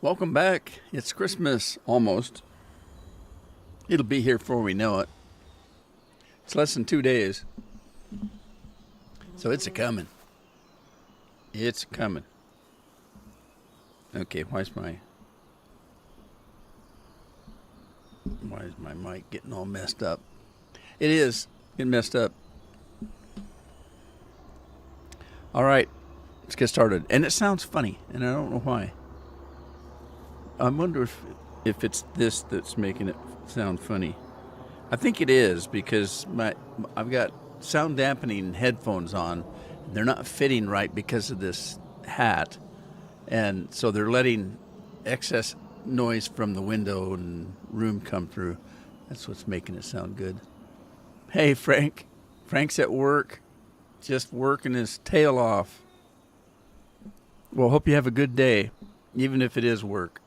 Welcome back. It's Christmas, almost. It'll be here before we know it. It's less than 2 days. So it's a-coming. It's coming. Okay, why is my mic getting all messed up? It is getting messed up. All right, let's get started. And it sounds funny, and I don't know why. I wonder if it's this that's making it sound funny. I think it is because I've got sound dampening headphones on. They're not fitting right because of this hat, and so they're letting excess noise from the window and room come through. That's what's making it sound good. Hey, Frank. Frank's at work, just working his tail off. Well, hope you have a good day, even if it is work.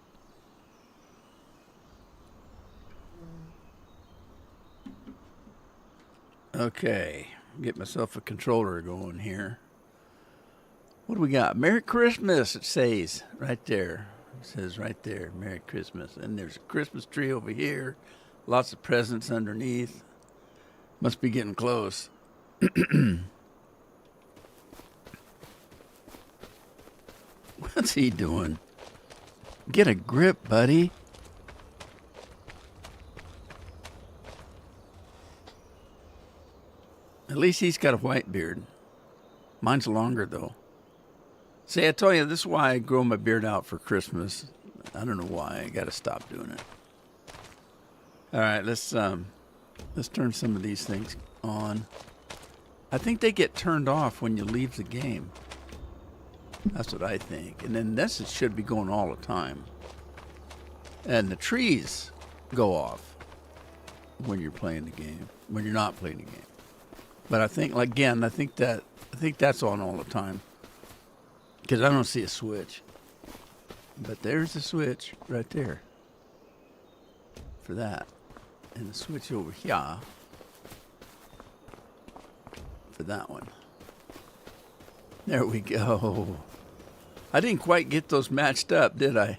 Okay, get myself a controller going here. What do we got? Merry Christmas, it says right there. It says right there, Merry Christmas. And there's a Christmas tree over here. Lots of presents underneath. Must be getting close. What's he doing? Get a grip, buddy. At least he's got a white beard. Mine's longer, though. See, I tell you, this is why I grow my beard out for Christmas. I don't know why. I got to stop doing it. All right, let's turn some of these things on. I think they get turned off when you leave the game. That's what I think. And then this should be going all the time. And the trees go off when you're playing the game, when you're not playing the game. But I think, again, I think that's on all the time. Because I don't see a switch. But there's a switch right there. For that. And the switch over here. For that one. There we go. I didn't quite get those matched up, did I?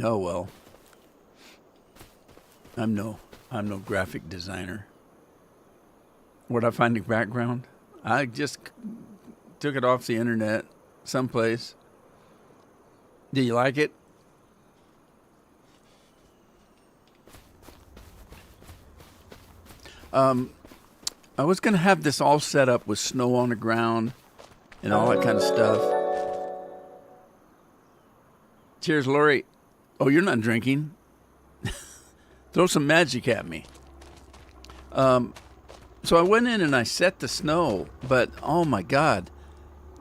Oh, well. I'm no graphic designer. What I find in the background? I just took it off the internet someplace. Do you like it? I was going to have this all set up with snow on the ground and all that kind of stuff. Cheers, Lori. Oh, you're not drinking. Throw some magic at me. So I went in and I set the snow, but oh my God,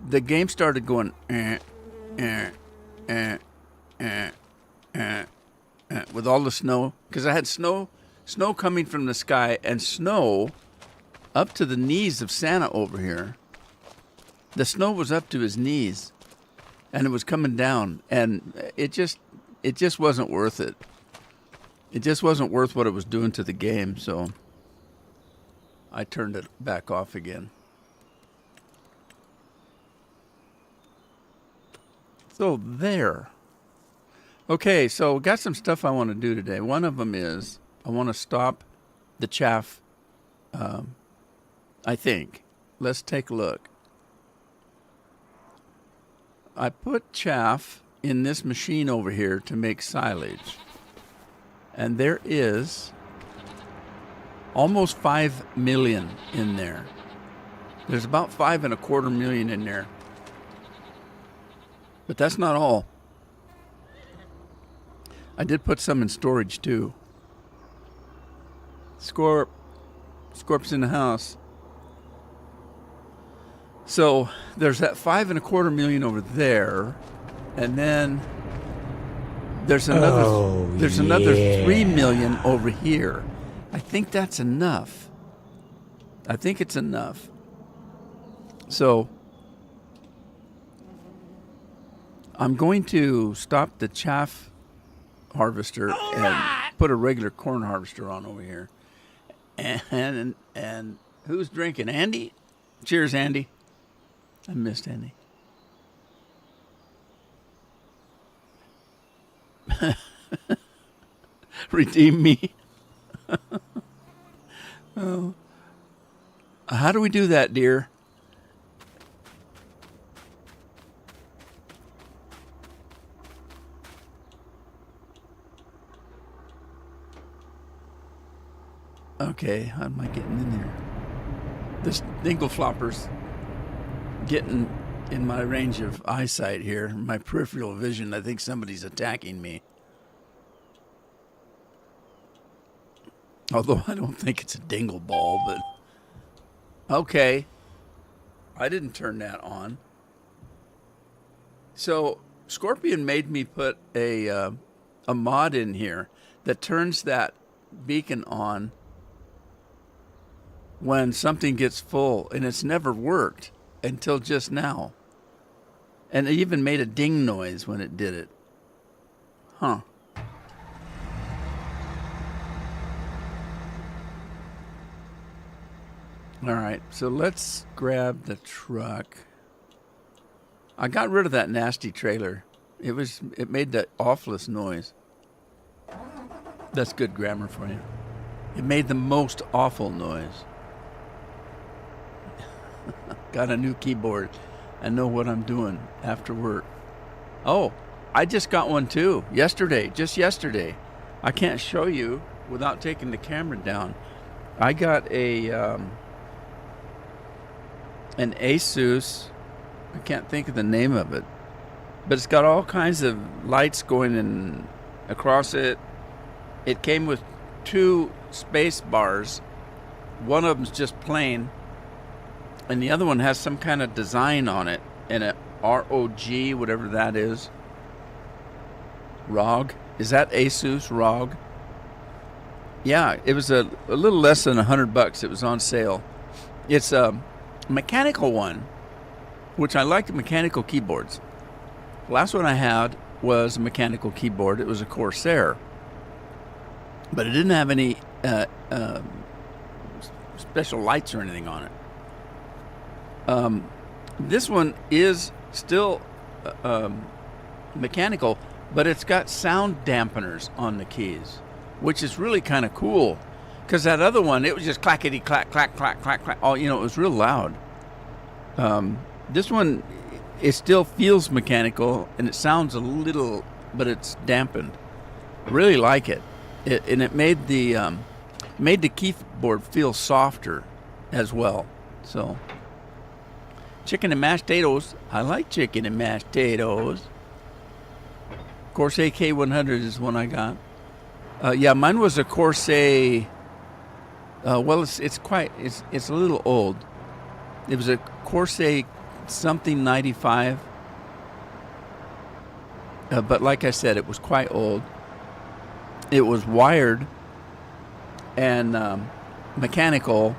the game started going with all the snow, because I had snow coming from the sky and snow up to the knees of Santa over here. The snow was up to his knees, and it was coming down, and it just wasn't worth it. It just wasn't worth what it was doing to the game, so I turned it back off again. So there. Okay, so got some stuff I want to do today. One of them is I want to stop the chaff, I think. Let's take a look. I put chaff in this machine over here to make silage. And there is almost 5 million in there. There's about 5.25 million in there. But that's not all. I did put some in storage too. Scorp's in the house. So there's that 5.25 million over there, and then there's another 3 million over here. I think that's enough. I think it's enough. So I'm going to stop the chaff harvester and put a regular corn harvester on over here. And who's drinking? Andy? Cheers, Andy. I missed Andy. Redeem me. Oh. How do we do that, dear? Okay, how am I getting in there? This dingle flopper's getting in my range of eyesight here, my peripheral vision. I think somebody's attacking me. Although I don't think it's a dingle ball, but okay. I didn't turn that on. So Scorpion made me put a mod in here that turns that beacon on when something gets full, and it's never worked until just now. And it even made a ding noise when it did it. Huh. All right, so let's grab the truck. I got rid of that nasty trailer. It made that awfulest noise. That's good grammar for you. It made the most awful noise. Got a new keyboard. I know what I'm doing after work. Oh, I just got one too. Just yesterday. I can't show you without taking the camera down. I got an Asus. I can't think of the name of it, but it's got all kinds of lights going in across it. It came with 2 space bars. One of them's just plain, and the other one has some kind of design on it, and a ROG, whatever that is. ROG? Is that Asus ROG? Yeah, it was a little less than $100. It was on sale. It's a mechanical one, which I like the mechanical keyboards. The last one I had was a mechanical keyboard. It was a Corsair, but it didn't have any special lights or anything on it. This one is still mechanical, but it's got sound dampeners on the keys, which is really kind of cool. Because that other one, it was just clackety clack, clack, clack, clack, clack. Oh, it was real loud. This one, it still feels mechanical, and it sounds a little, but it's dampened. I really like it. And it made the keyboard feel softer as well. So, chicken and mashed potatoes. I like chicken and mashed potatoes. Corsair K100 is one I got. Yeah, mine was a Corsair. Well, it's a little old. It was a Corsair something 95. But like I said, it was quite old. It was wired and mechanical,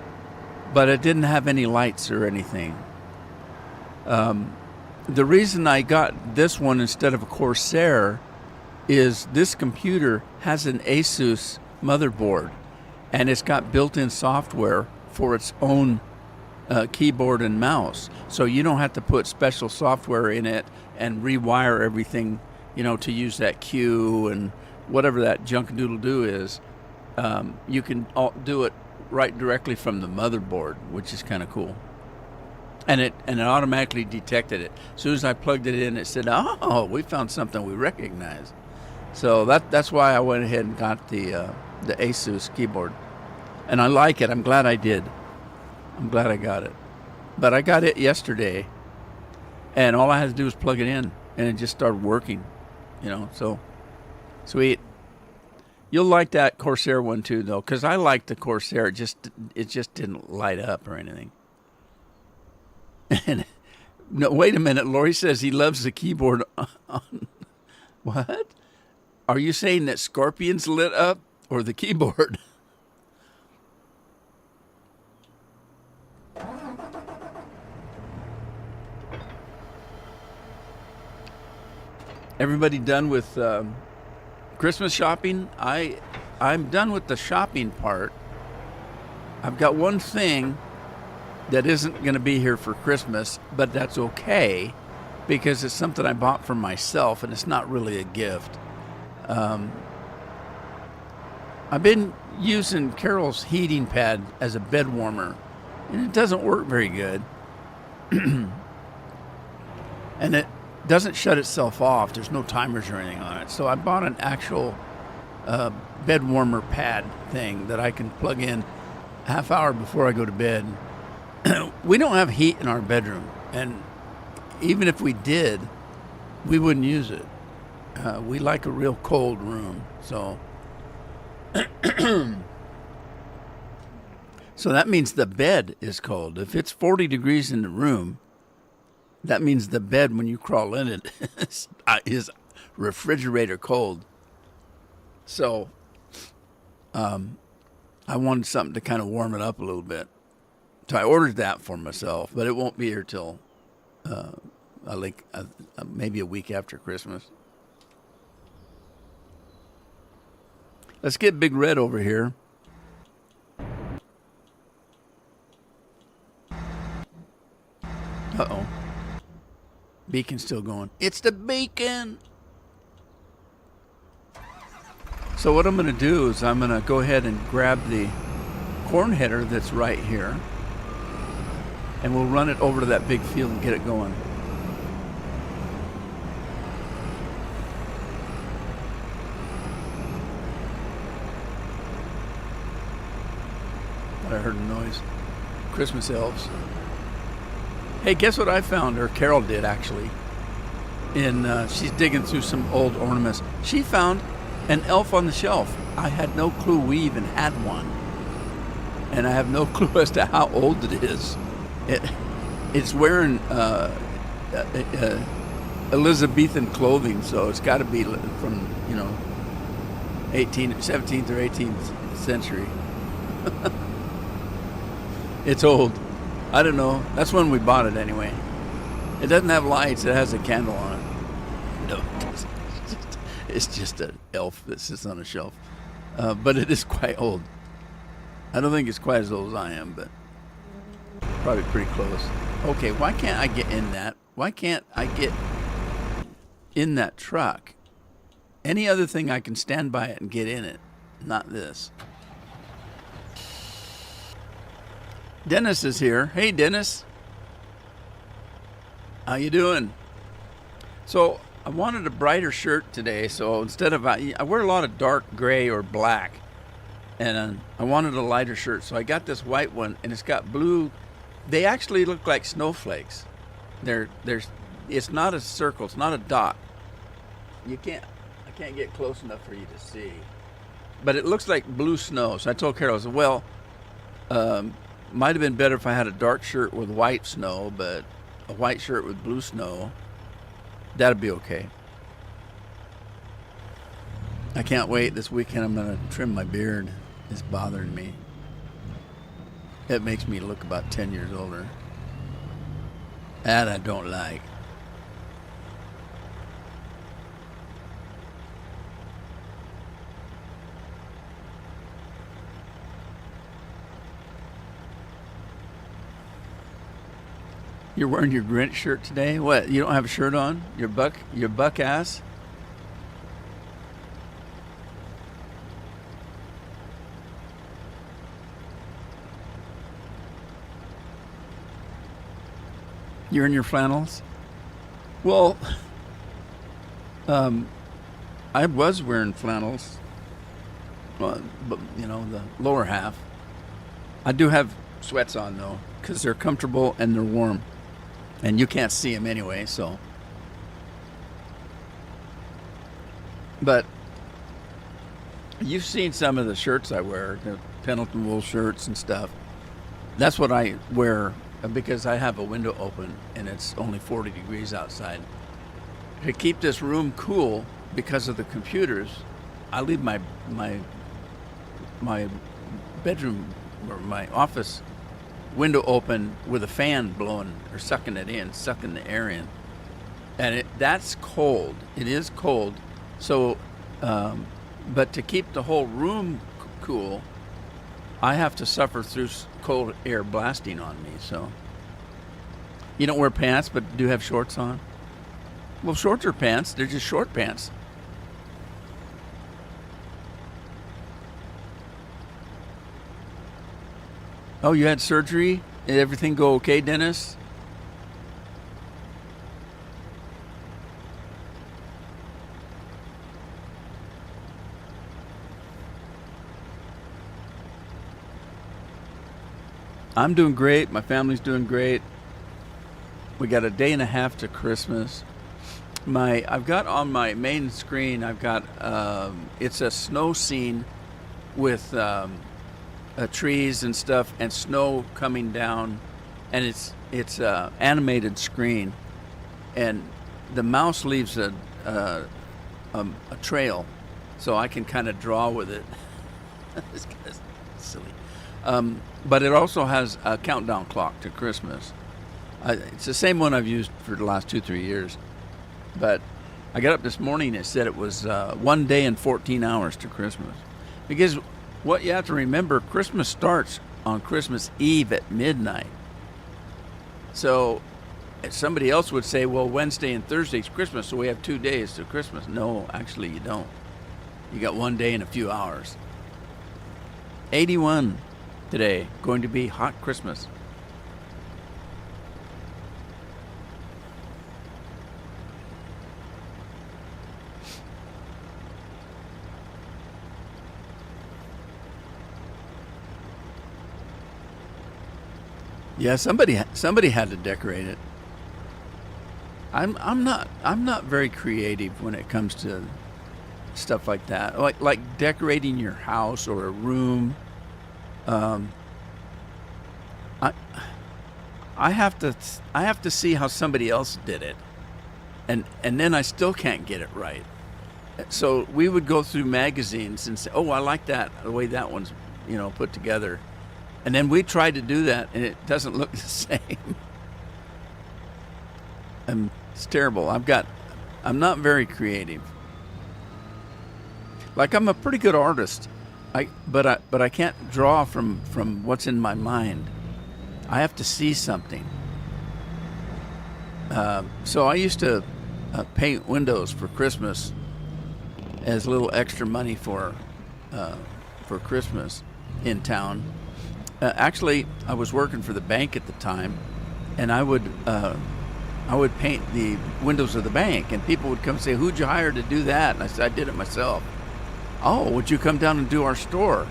but it didn't have any lights or anything. The reason I got this one instead of a Corsair is this computer has an Asus motherboard, and it's got built-in software for its own keyboard and mouse. So you don't have to put special software in it and rewire everything, to use that cue and whatever that junk doodle do is. You can do it right directly from the motherboard, which is kind of cool. And it automatically detected it. As soon as I plugged it in, it said, "Oh, we found something we recognize." So that's why I went ahead and got the Asus keyboard, and I like it. I'm glad I did. I'm glad I got it. But I got it yesterday, and all I had to do was plug it in, and it just started working. So sweet. You'll like that Corsair one too, though, because I liked the Corsair. It just didn't light up or anything. And no, wait a minute. Lori says he loves the keyboard on. What? Are you saying that Scorpion's lit up or the keyboard? Everybody done with Christmas shopping? I'm done with the shopping part. I've got one thing that isn't going to be here for Christmas, but that's okay because it's something I bought for myself, and it's not really a gift. I've been using Carol's heating pad as a bed warmer, and it doesn't work very good. And it doesn't shut itself off. There's no timers or anything on it. So I bought an actual bed warmer pad thing that I can plug in a half hour before I go to bed. We don't have heat in our bedroom, and even if we did, we wouldn't use it. We like a real cold room, so so that means the bed is cold. If it's 40 degrees in the room, that means the bed, when you crawl in it, is refrigerator cold. So I wanted something to kind of warm it up a little bit. So I ordered that for myself, but it won't be here till maybe a week after Christmas. Let's get Big Red over here. Uh-oh. Beacon's still going. It's the beacon! So what I'm going to do is I'm going to go ahead and grab the corn header that's right here, and we'll run it over to that big field and get it going. I heard a noise. Christmas elves. Hey, guess what I found, or Carol did actually. She's digging through some old ornaments. She found an elf on the shelf. I had no clue we even had one. And I have no clue as to how old it is. It's wearing Elizabethan clothing, so it's got to be from, 17th or 18th century. It's old. I don't know. That's when we bought it anyway. It doesn't have lights. It has a candle on it. No, it's just an elf that sits on a shelf. But it is quite old. I don't think it's quite as old as I am, but probably pretty close. Okay, why can't I get in that? Why can't I get in that truck? Any other thing I can stand by it and get in it. Not this. Dennis is here. Hey, Dennis. How you doing? So I wanted a brighter shirt today, so instead of I wear a lot of dark gray or black, and I wanted a lighter shirt, so I got this white one, and it's got blue. They actually look like snowflakes. It's not a circle. It's not a dot. I can't get close enough for you to see, but it looks like blue snow. So I told Carol, I said, well, might have been better if I had a dark shirt with white snow, but a white shirt with blue snow, that'd be okay. I can't wait. This weekend I'm going to trim my beard. It's bothering me. It makes me look about 10 years older. That I don't like. You're wearing your Grinch shirt today? What? You don't have a shirt on? Your buck ass? You're in your flannels? Well, I was wearing flannels, but the lower half. I do have sweats on though, because they're comfortable and they're warm. And you can't see them anyway, so. But you've seen some of the shirts I wear, the Pendleton wool shirts and stuff. That's what I wear because I have a window open and it's only 40 degrees outside. To keep this room cool because of the computers, I leave my bedroom or my office window open with a fan blowing or sucking the air in, and that's cold. It is cold. So but to keep the whole room cool, I have to suffer through cold air blasting on me. So you don't wear pants but do have shorts on? Well, shorts are pants. They're just short pants. Oh, you had surgery? Did everything go okay, Dennis? I'm doing great. My family's doing great. We got a day and a half to Christmas. I've got on my main screen. I've got it's a snow scene with trees and stuff and snow coming down, and it's a animated screen, and the mouse leaves a trail, so I can kind of draw with it. This guy's silly. But it also has a countdown clock to Christmas. It's the same one I've used for the last 2-3 years. But I got up this morning and it said it was 1 day and 14 hours to Christmas. Because what you have to remember, Christmas starts on Christmas Eve at midnight. So somebody else would say, well, Wednesday and Thursday's Christmas, so we have 2 days to Christmas. No, actually you don't. You got 1 day and a few hours. 81 today, going to be hot Christmas. Yeah, somebody had to decorate it. I'm not very creative when it comes to stuff like that. Like decorating your house or a room. I I have to see how somebody else did it, and then I still can't get it right. So we would go through magazines and say, "Oh, I like that the way that one's put together," and then we try to do that, and it doesn't look the same. And it's terrible. I'm not very creative. Like I'm a pretty good artist, but I can't draw from what's in my mind. I have to see something. So I used to paint windows for Christmas as a little extra money for Christmas in town. Actually, I was working for the bank at the time, and I would paint the windows of the bank, and people would come and say, "Who'd you hire to do that?" And I said, "I did it myself." "Oh, would you come down and do our store?"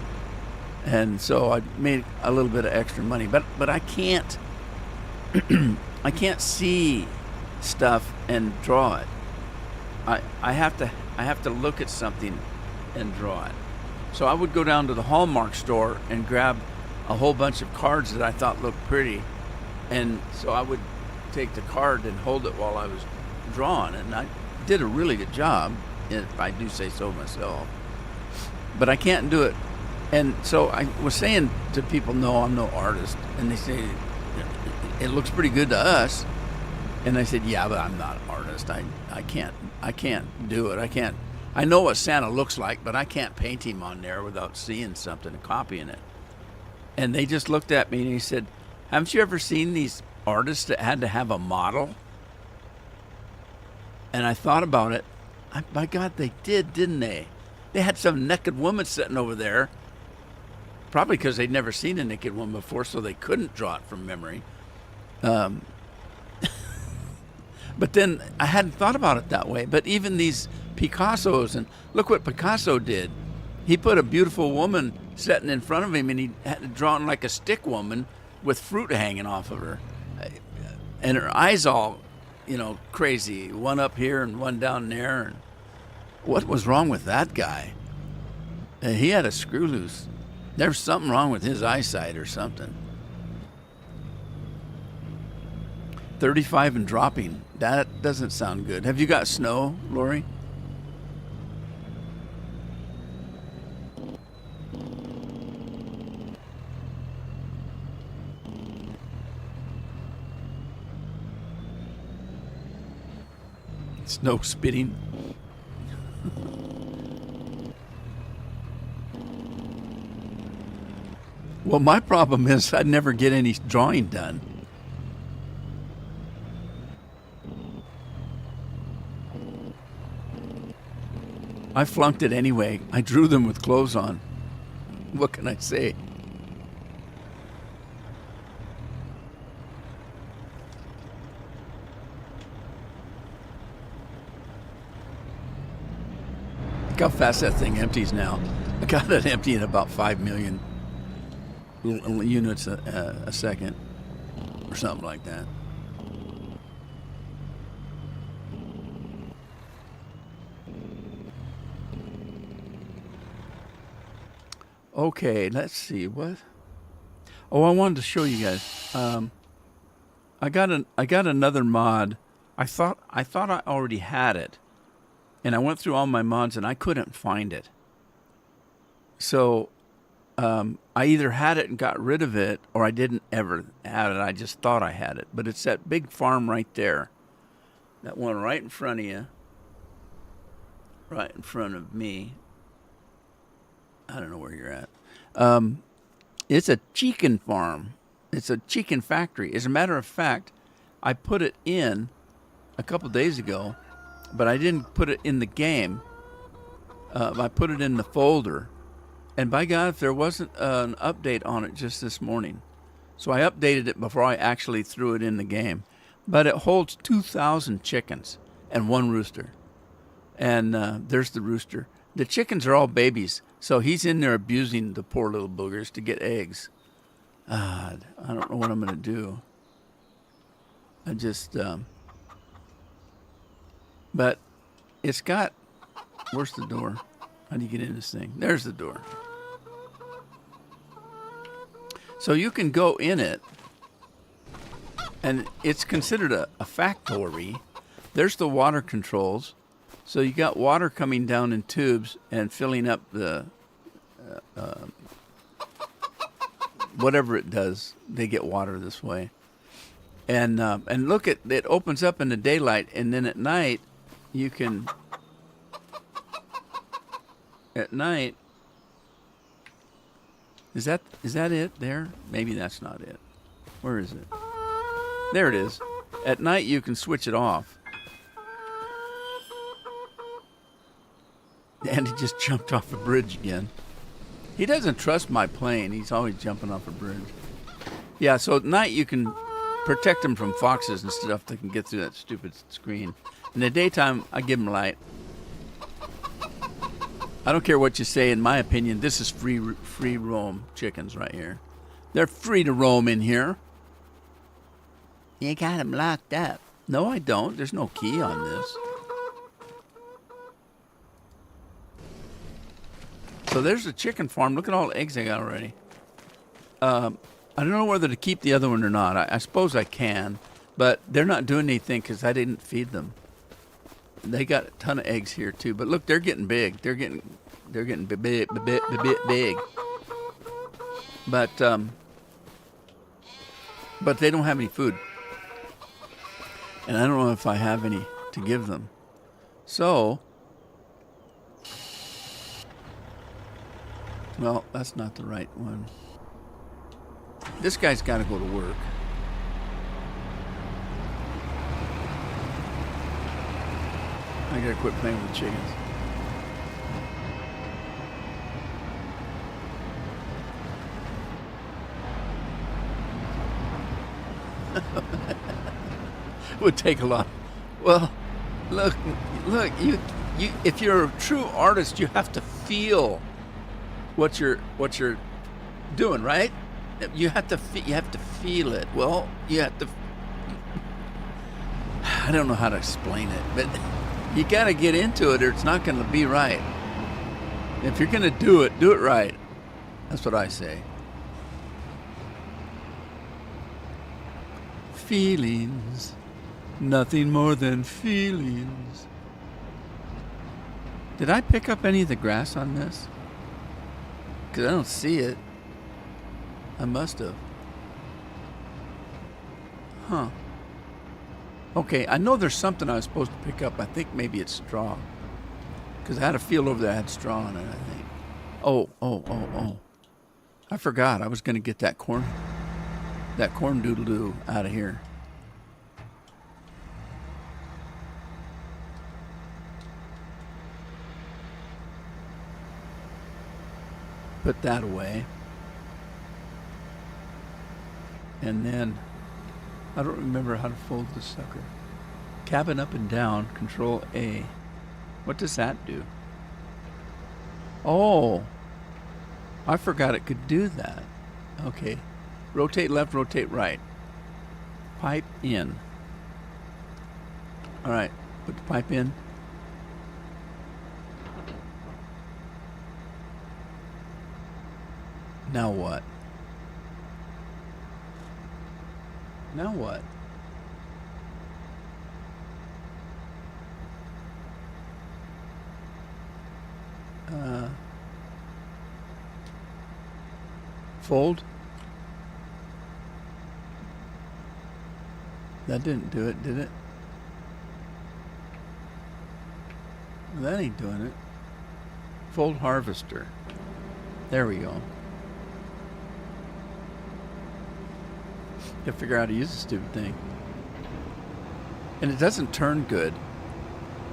And so I made a little bit of extra money, but I can't I can't see stuff and draw it. I have to look at something and draw it. So I would go down to the Hallmark store and grab a whole bunch of cards that I thought looked pretty, and so I would take the card and hold it while I was drawing, and I did a really good job, if I do say so myself. But I can't do it. And so I was saying to people, "No, I'm no artist," and they say, "It looks pretty good to us." And I said, "Yeah, but I'm not an artist. I can't do it. I know what Santa looks like, but I can't paint him on there without seeing something and copying it." And they just looked at me and he said, "Haven't you ever seen these artists that had to have a model?" And I thought about it. By God, they did, didn't they? They had some naked woman sitting over there, probably because they'd never seen a naked woman before, so they couldn't draw it from memory. But then I hadn't thought about it that way. But even these Picassos, and look what Picasso did. He put a beautiful woman sitting in front of him, and he had drawn like a stick woman with fruit hanging off of her. And her eyes all, crazy. One up here and one down there. And what was wrong with that guy? He had a screw loose. There's something wrong with his eyesight or something. 35 and dropping. That doesn't sound good. Have you got snow, Lori? Snow spitting. Well, my problem is I'd never get any drawing done. I flunked it anyway. I drew them with clothes on. What can I say? Look how fast that thing empties now. I got it emptying about 5 million units a second or something like that. Okay, let's see what. Oh, I wanted to show you guys. I got another mod. I thought I already had it, and I went through all my mods and I couldn't find it. So I either had it and got rid of it, or I didn't ever have it. I just thought I had it. But it's that big farm right there, that one right in front of you, right in front of me. I don't know where you're at. It's a chicken farm. It's a chicken factory. As a matter of fact, I put it in a couple days ago, but I didn't put it in the game. I put it in the folder. And by God, if there wasn't an update on it just this morning. So I updated it before I actually threw it in the game. But it holds 2,000 chickens and one rooster. And there's the rooster. The chickens are all babies. So he's in there abusing the poor little boogers to get eggs. I don't know what I'm going to do. I just, but it's got, where's the door? How do you get in this thing? There's the door. So you can go in it, and it's considered a factory. There's the water controls. So you got water coming down in tubes and filling up the whatever it does. They get water this way, and look at it opens up in the daylight, and then at night you can. At night, is that it there? Maybe that's not it. Where is it? There it is. At night you can switch it off. And he just jumped off a bridge again. He doesn't trust my plane. He's always jumping off a bridge. Yeah, so at night you can protect him from foxes and stuff that can get through that stupid screen. In the daytime, I give him light. I don't care what you say. In my opinion, this is free roam chickens right here. They're free to roam in here. You got them locked up. No, I don't. There's no key on this. So there's the chicken farm. Look at all the eggs I got already. I don't know whether to keep the other one or not. I suppose I can, but they're not doing anything because I didn't feed them. They got a ton of eggs here too. But look, they're getting big. They're getting big. But they don't have any food, and I don't know if I have any to give them. So. Well, that's not the right one. This guy's got to go to work. I got to quit playing with the chickens. Would take a lot. Well, look, you if you're a true artist, you have to feel what you're doing, right? You have to feel it. Well, you have to. I don't know how to explain it, but you got to get into it, or it's not going to be right. If you're going to do it right. That's what I say. Feelings, nothing more than feelings. Did I pick up any of the grass on this? Because I don't see it. I must have. Huh. Okay, I know there's something I was supposed to pick up. I think maybe it's straw. Because I had a field over there that had straw in it, I think. Oh. I forgot. I was going to get that corn doodle-doo out of here. Put that away. And then, I don't remember how to fold this sucker. Cabin up and down, Control A. What does that do? Oh, I forgot it could do that. Okay. Rotate left, rotate right. Pipe in. All right, put the pipe in. Now what? Now what? Fold. That didn't do it, did it? That ain't doing it. Fold harvester. There we go. Gotta figure out how to use this stupid thing. And it doesn't turn good.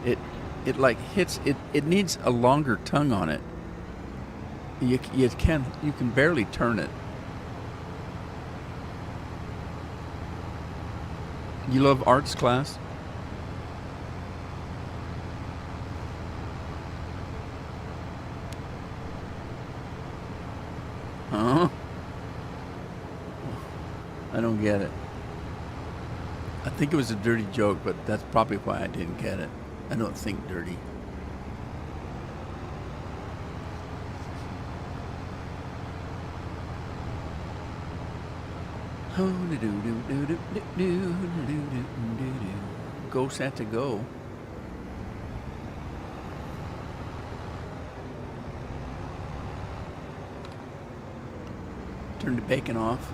It like hits it. It needs a longer tongue on it. You can barely turn it. You love arts class? Huh? I don't get it. I think it was a dirty joke, but that's probably why I didn't get it. I don't think dirty. Go Santa go. Turn the bacon off.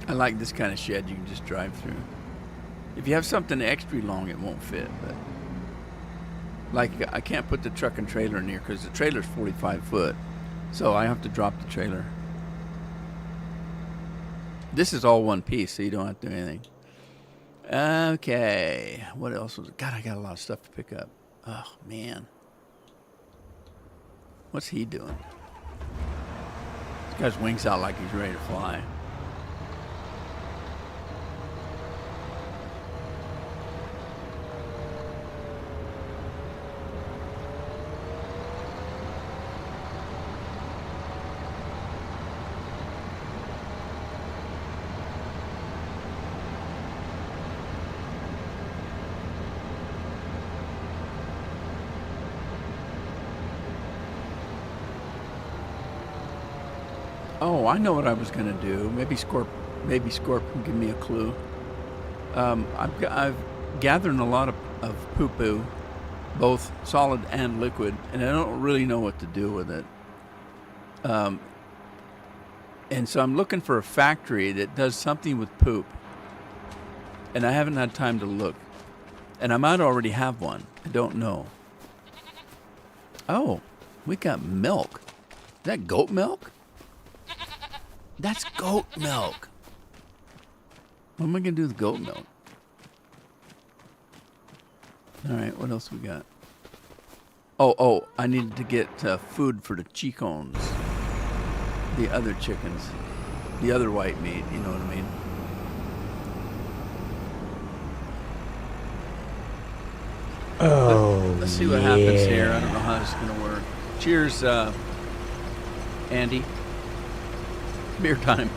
I like this kind of shed you can just drive through. If you have something extra long, it won't fit, but like I can't put the truck and trailer in here because the trailer's 45 foot, so I have to drop the trailer. This is all one piece, so you don't have to do anything. Okay, what else was it? God, I got a lot of stuff to pick up. Oh man, what's he doing? This guy's wings out like he's ready to fly. Oh, I know what I was gonna do. Maybe Scorp can give me a clue. I've gathered a lot of poo-poo, both solid and liquid, and I don't really know what to do with it. And so I'm looking for a factory that does something with poop, and I haven't had time to look. And I might already have one. I don't know. Oh, we got milk. Is that goat milk? That's goat milk. What am I going to do with goat milk? All right, what else we got? Oh, I needed to get food for the chicons. The other chickens. The other white meat, you know what I mean? Oh, Let's see what happens here. I don't know how this is going to work. Cheers, Andy. Beer time.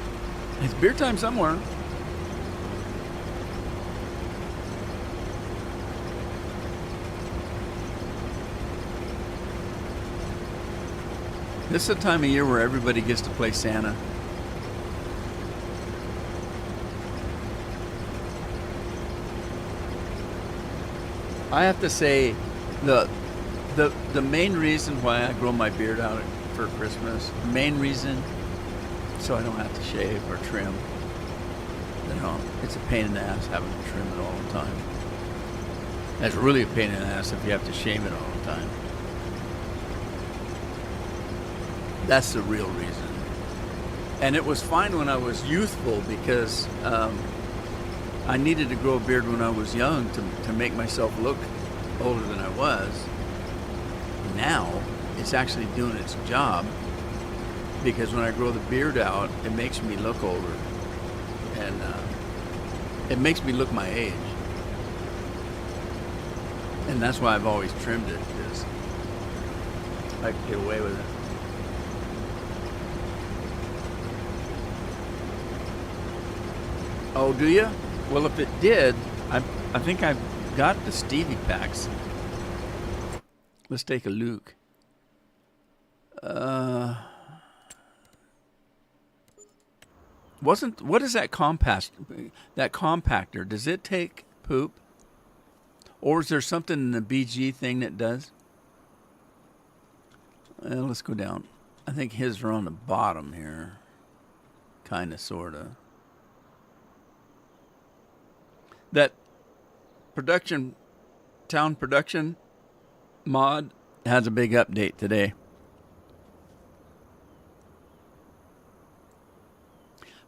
It's beer time somewhere. This is the time of year where everybody gets to play Santa. I have to say, the main reason why I grow my beard out for Christmas, the main reason, so I don't have to shave or trim. You know, it's a pain in the ass having to trim it all the time. It's really a pain in the ass if you have to shave it all the time. That's the real reason. And it was fine when I was youthful because I needed to grow a beard when I was young to make myself look older than I was. Now, it's actually doing its job because when I grow the beard out, it makes me look older. And it makes me look my age. And that's why I've always trimmed it, because I could get away with it. Oh, do you? Well, if it did, I think I've got the Stevie packs. Let's take a look. What is that compactor? Does it take poop? Or is there something in the BG thing that does? Let's go down. I think his are on the bottom here. Kind of, sort of. That town production mod has a big update today.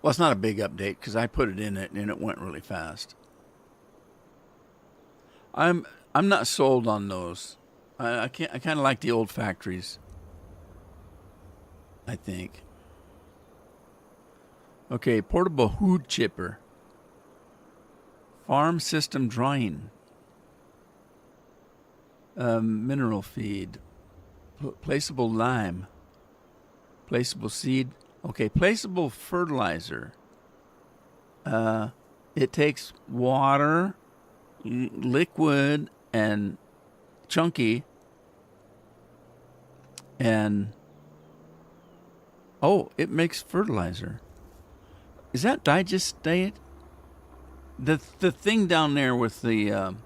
Well, it's not a big update because I put it in it and it went really fast. I'm not sold on those. I kind of like the old factories, I think. Okay, portable hood chipper. Farm system drying. Mineral feed. Placeable lime. Placeable seed. Okay, placeable fertilizer. It takes water, liquid, and chunky. And it makes fertilizer. Is that digestate? The thing down there with the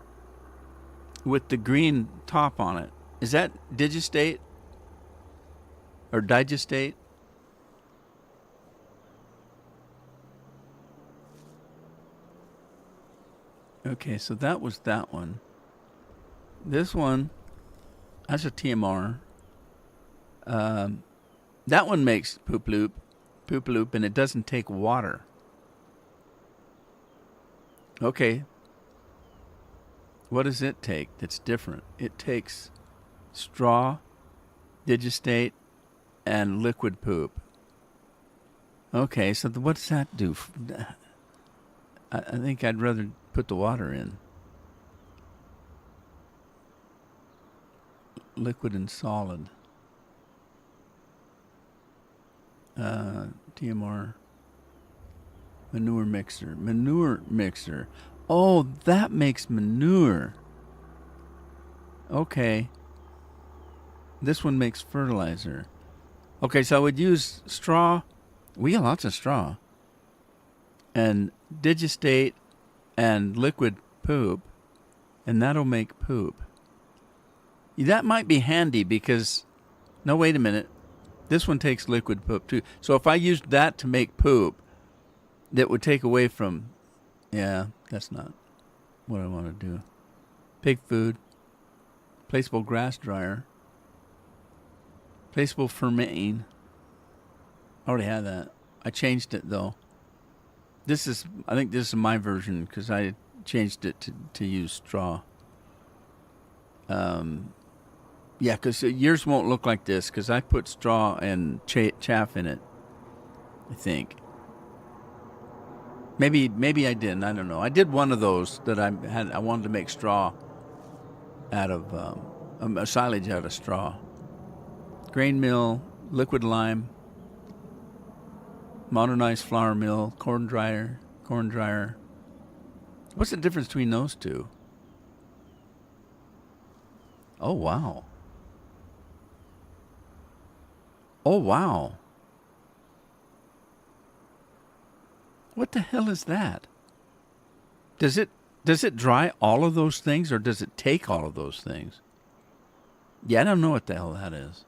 green top on it, is that digestate or digestate? Okay, so that was that one. This one, that's a TMR. That one makes poop loop, and it doesn't take water. Okay. What does it take that's different? It takes straw, digestate, and liquid poop. Okay, so what does that do? I think I'd rather put the water in. Liquid and solid. TMR. Manure mixer. Oh, that makes manure. Okay. This one makes fertilizer. Okay, so I would use straw. We got lots of straw. And digestate and liquid poop. And that'll make poop. That might be handy because... No, wait a minute. This one takes liquid poop too. So if I used that to make poop, that would take away from... Yeah, that's not what I want to do. Pig food. Placeable grass dryer. Placeable fermenting. I already had that. I changed it though. I think this is my version because I changed it to use straw. Yeah, because yours won't look like this because I put straw and chaff in it, I think. Maybe I didn't. I don't know. I did one of those that I wanted to make straw out of silage out of straw. Grain mill, liquid lime, modernized flour mill, corn dryer. What's the difference between those two? Oh, wow. Oh, wow. What the hell is that? Does it dry all of those things or does it take all of those things? Yeah, I don't know what the hell that is.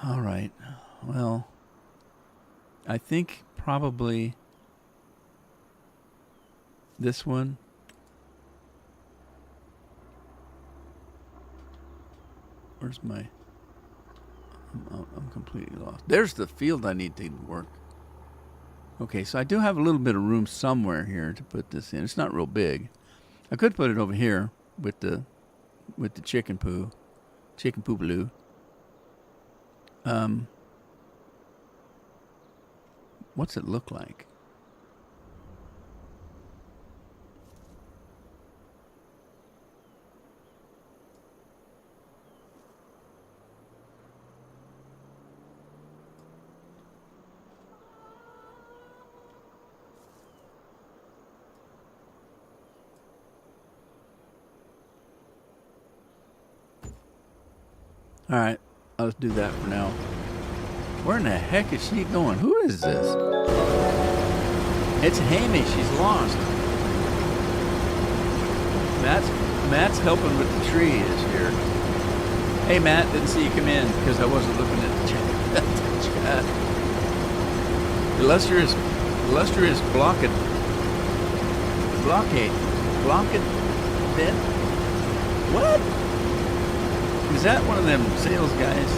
All right. Well, I think probably this one. Where's my... I'm completely lost. There's the field I need to work. Okay, so I do have a little bit of room somewhere here to put this in. It's not real big. I could put it over here with the chicken poo blue. What's it look like? All right, I'll just do that for now. Where in the heck is she going? Who is this? It's Hammy. She's lost. Matt's helping with the tree this year. Hey, Matt, didn't see you come in because I wasn't looking at the chat. Illustrious blockade. Then? What? Is that one of them sales guys?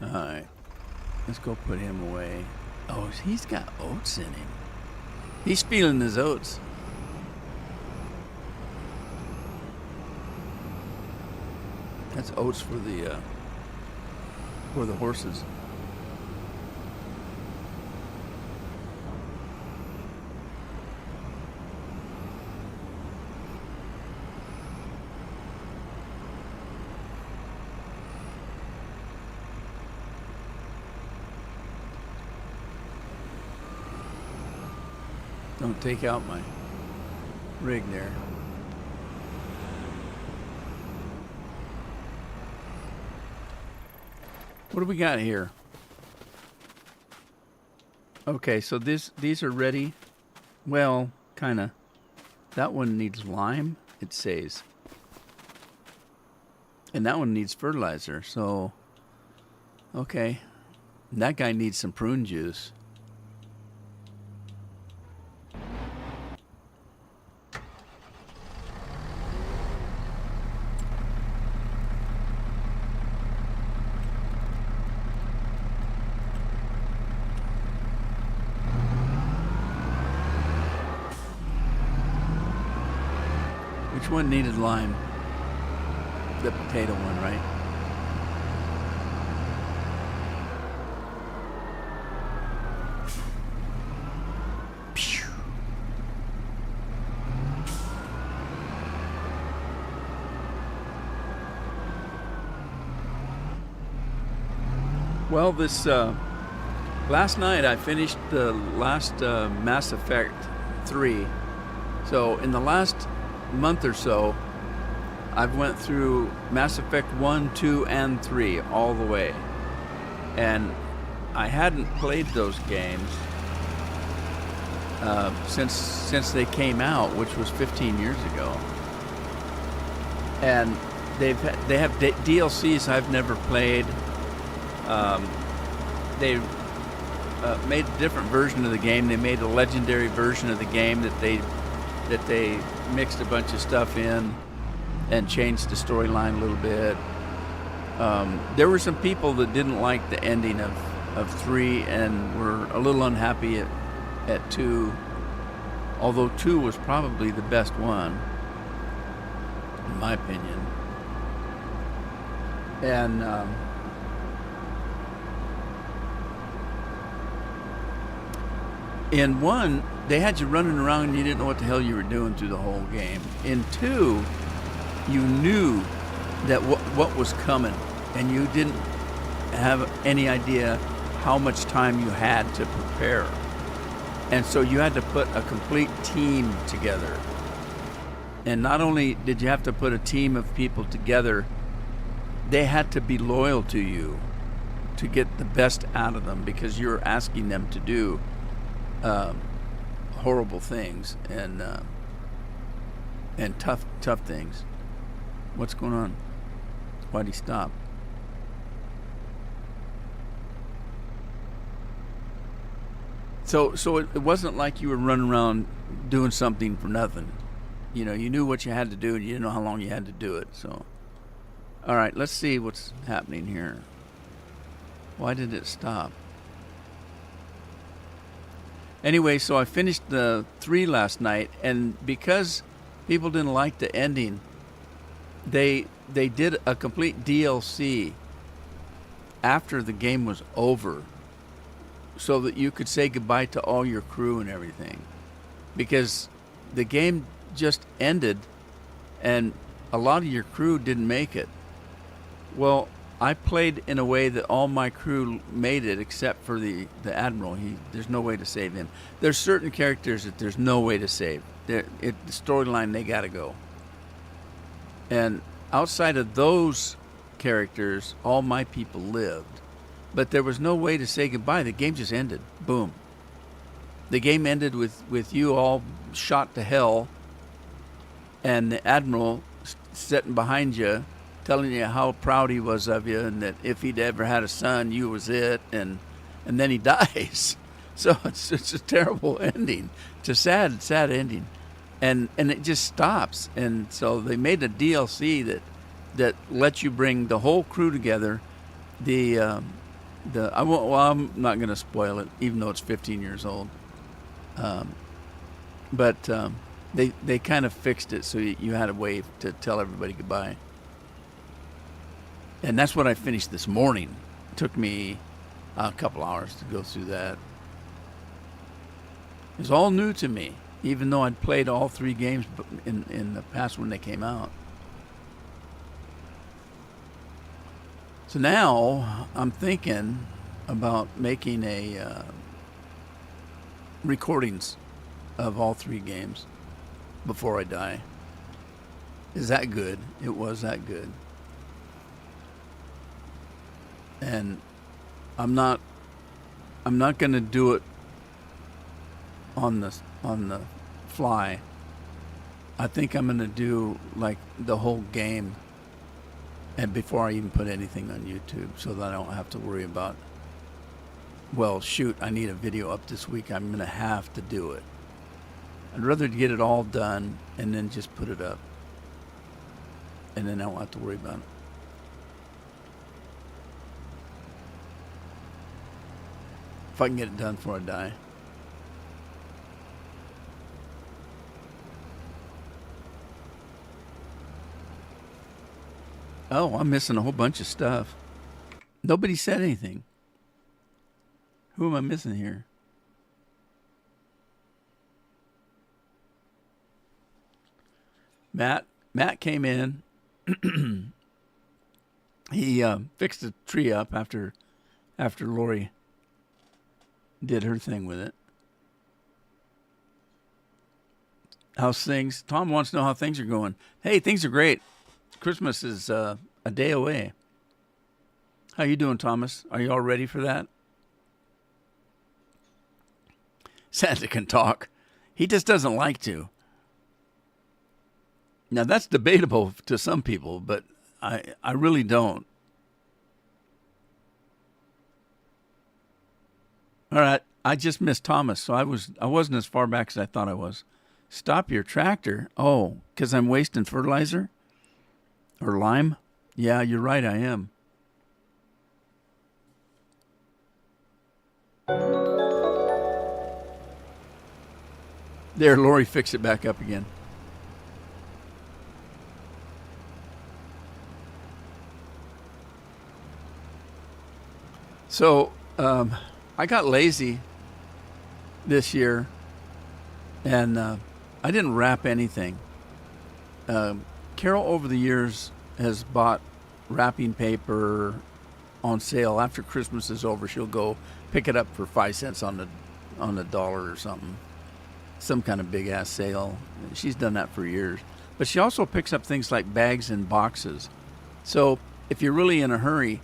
Alright. Let's go put him away. Oh, he's got oats in him. He's feeling his oats. That's oats for the horses. Don't take out my rig there. What do we got here? Okay, so these are ready. Well, kinda. That one needs lime, it says. And that one needs fertilizer, so okay. And that guy needs some prune juice. Which one needed lime? The potato one, right? Pew. Well, this last night I finished the last Mass Effect 3. So in the last month or so, I've went through Mass Effect 1, 2, and 3 all the way. And I hadn't played those games since they came out, which was 15 years ago. And they have DLCs I've never played. They made a different version of the game. They made a legendary version of the game that they mixed a bunch of stuff in and changed the storyline a little bit. There were some people that didn't like the ending of 3 and were a little unhappy at 2, although 2 was probably the best one, in my opinion. And in 1, they had you running around and you didn't know what the hell you were doing through the whole game. In 2, you knew that what was coming, and you didn't have any idea how much time you had to prepare. And so you had to put a complete team together. And not only did you have to put a team of people together, they had to be loyal to you to get the best out of them, because you're asking them to do horrible things and tough things. What's going on? Why'd he stop? So it wasn't like you were running around doing something for nothing. You know, you knew what you had to do and you didn't know how long you had to do it. So, all right, let's see what's happening here. Why did it stop? Anyway, so I finished the 3 last night, and because people didn't like the ending, they did a complete DLC after the game was over, so that you could say goodbye to all your crew and everything, because the game just ended and a lot of your crew didn't make it. Well, I played in a way that all my crew made it, except for the admiral. There's no way to save him. There's certain characters that there's no way to save. The storyline, they got to go. And outside of those characters, all my people lived. But there was no way to say goodbye. The game just ended. Boom. The game ended with you all shot to hell, and the admiral sitting behind you, telling you how proud he was of you, and that if he'd ever had a son, you was it, and then he dies. So it's a terrible ending. It's a sad ending, and it just stops. And so they made a DLC that lets you bring the whole crew together. I'm not going to spoil it, even though it's 15 years old. But they kind of fixed it so you had a way to tell everybody goodbye. And that's what I finished this morning. It took me a couple hours to go through that. It was all new to me, even though I'd played all 3 games in the past when they came out. So now I'm thinking about making recordings of all 3 games before I die. Is that good? It was that good. And I'm not going to do it on the fly. I think I'm going to do like the whole game, and before I even put anything on YouTube, so that I don't have to worry about, well, shoot, I need a video up this week. I'm going to have to do it. I'd rather get it all done and then just put it up, and then I don't have to worry about it. If I can get it done before I die. Oh, I'm missing a whole bunch of stuff. Nobody said anything. Who am I missing here? Matt came in. He fixed the tree up after Lori did her thing with it. How's things? Tom wants to know how things are going. Hey, things are great. Christmas is a day away. How you doing, Thomas? Are you all ready for that? Santa can talk. He just doesn't like to. Now, that's debatable to some people, but I really don't. All right, I just missed Thomas, so I wasn't as far back as I thought I was. Stop your tractor. Oh, because I'm wasting fertilizer? Or lime? Yeah, you're right, I am. There, Lori fixed it back up again. So, I got lazy this year, and I didn't wrap anything. Carol, over the years, has bought wrapping paper on sale. After Christmas is over, she'll go pick it up for 5 cents on the dollar or something. Some kind of big-ass sale. She's done that for years. But she also picks up things like bags and boxes. So if you're really in a hurry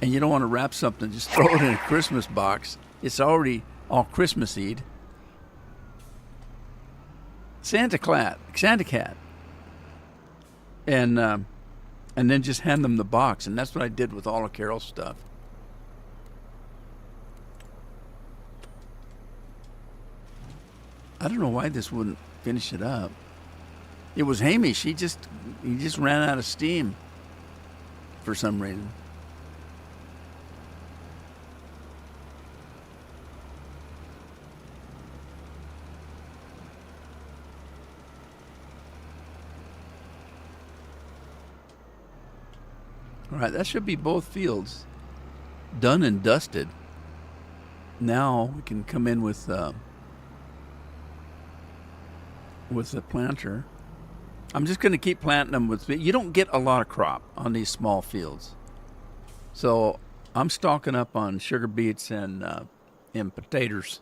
and you don't want to wrap something, just throw it in a Christmas box. It's already all Christmas-y. Santa Cat. And then just hand them the box. And that's what I did with all of Carol's stuff. I don't know why this wouldn't finish it up. It was Hamish. He just ran out of steam for some reason. All right, that should be both fields done and dusted. Now we can come in with the planter. I'm just going to keep planting them with. You don't get a lot of crop on these small fields. So I'm stocking up on sugar beets and potatoes.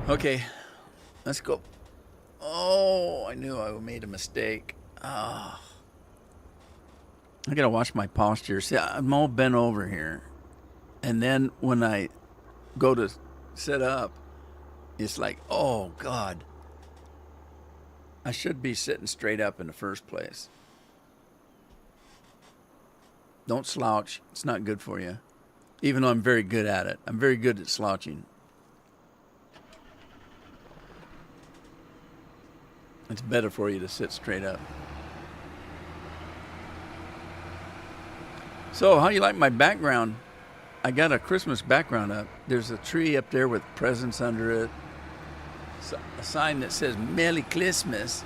Okay, let's go. Oh, I knew I made a mistake. I gotta watch my posture. See, I'm all bent over here, and then when I go to sit up, it's like, oh God, I should be sitting straight up in the first place. Don't slouch. It's not good for you. Even though I'm very good at it. I'm very good at slouching. It's better for you to sit straight up. So, how you like my background? I got a Christmas background up. There's a tree up there with presents under it. A sign that says Merry Christmas.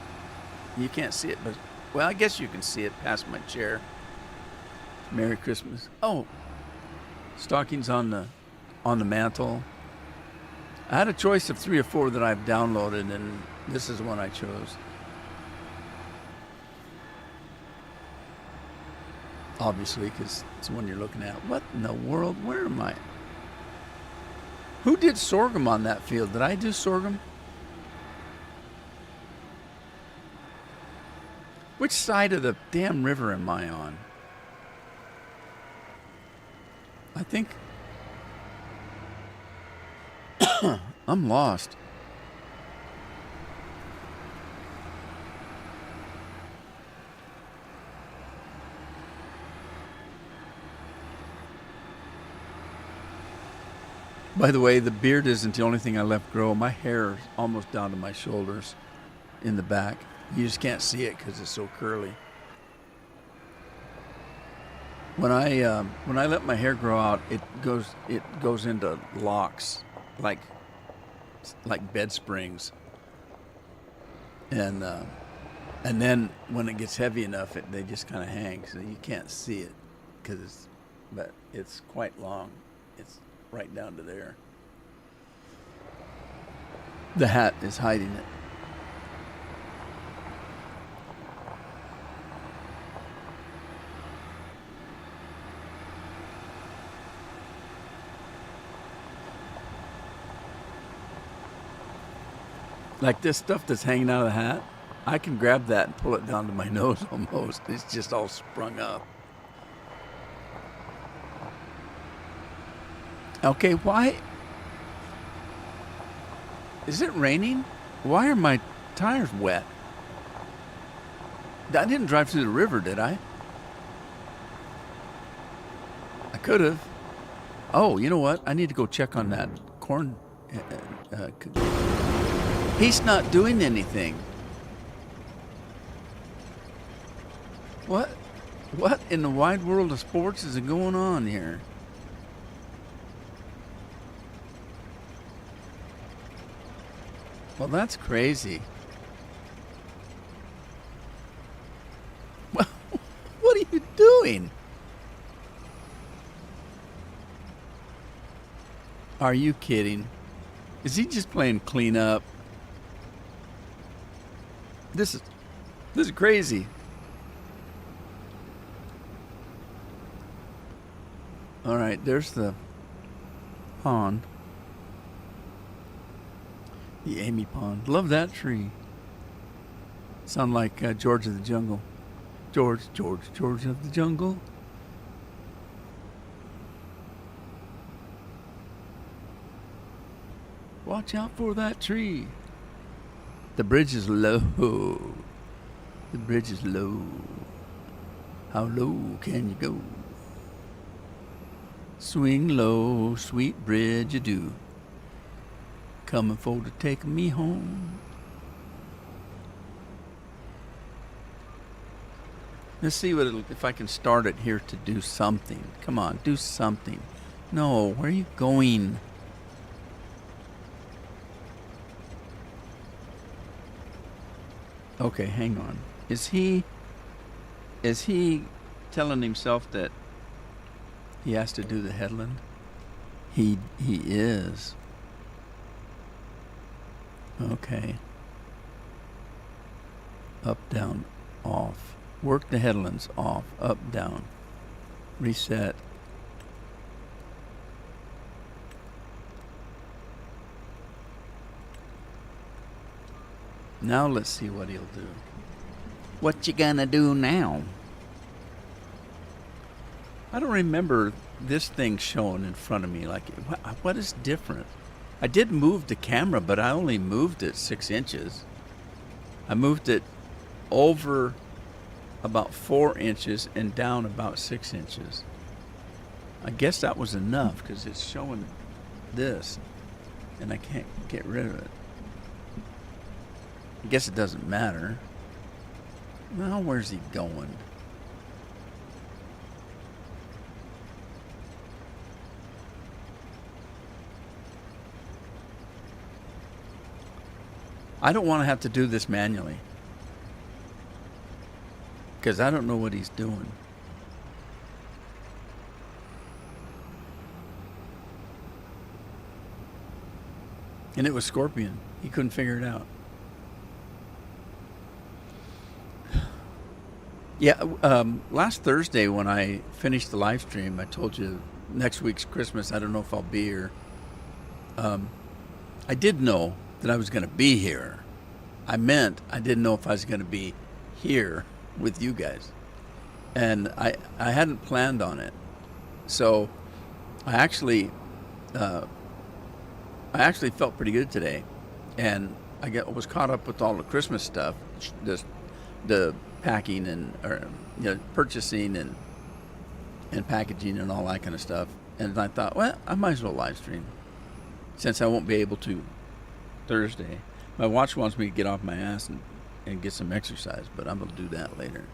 You can't see it, but, well, I guess you can see it past my chair. Merry Christmas. Oh, stockings on the mantle. I had a choice of 3 or 4 that I've downloaded, and this is the one I chose. Obviously, because it's the one you're looking at. What in the world? Where am I? Who did sorghum on that field? Did I do sorghum? Which side of the damn river am I on? I think I'm lost. By the way, the beard isn't the only thing I left grow. My hair is almost down to my shoulders in the back. You just can't see it because it's so curly. When I let my hair grow out, it goes into locks, like bed springs, and then when it gets heavy enough, they just kind of hang, so you can't see it but it's quite long. It's right down to there. The hat is hiding it. Like this stuff that's hanging out of the hat, I can grab that and pull it down to my nose almost. It's just all sprung up. Okay, why? Is it raining? Why are my tires wet? I didn't drive through the river, did I? I could have. Oh, you know what? I need to go check on that corn. He's not doing anything. What in the wide world of sports is going on here? Well, that's crazy. Well, what are you doing? Are you kidding? Is he just playing cleanup? This is crazy. All right, there's the pond. The Amy Pond. Love that tree. Sound like George of the Jungle. George of the Jungle. Watch out for that tree. The bridge is low. The bridge is low. How low can you go? Swing low, sweet bridge you do. Coming for to take me home. Let's see if I can start it here to do something. Come on, do something. No, where are you going? Okay, hang on. Is he telling himself that he has to do the headland? He is. Okay. Up, down, off. Work the headlands off, up, down. Reset. Now let's see what he'll do. What you gonna do now? I don't remember this thing showing in front of me. Like, what is different? I did move the camera, but I only moved it 6 inches. I moved it over about 4 inches and down about 6 inches. I guess that was enough because it's showing this and I can't get rid of it. I guess it doesn't matter. Now where's he going? I don't want to have to do this manually because I don't know what he's doing. And it was Scorpion. He couldn't figure it out. Yeah, last Thursday when I finished the live stream, I told you next week's Christmas, I don't know if I'll be here. I did know that I was going to be here. I meant I didn't know if I was going to be here with you guys. And I hadn't planned on it. So I actually felt pretty good today. And I was caught up with all the Christmas stuff, the packing and purchasing and packaging and all that kind of stuff. And I thought, well, I might as well live stream since I won't be able to Thursday. My watch wants me to get off my ass and get some exercise, but I'm going to do that later.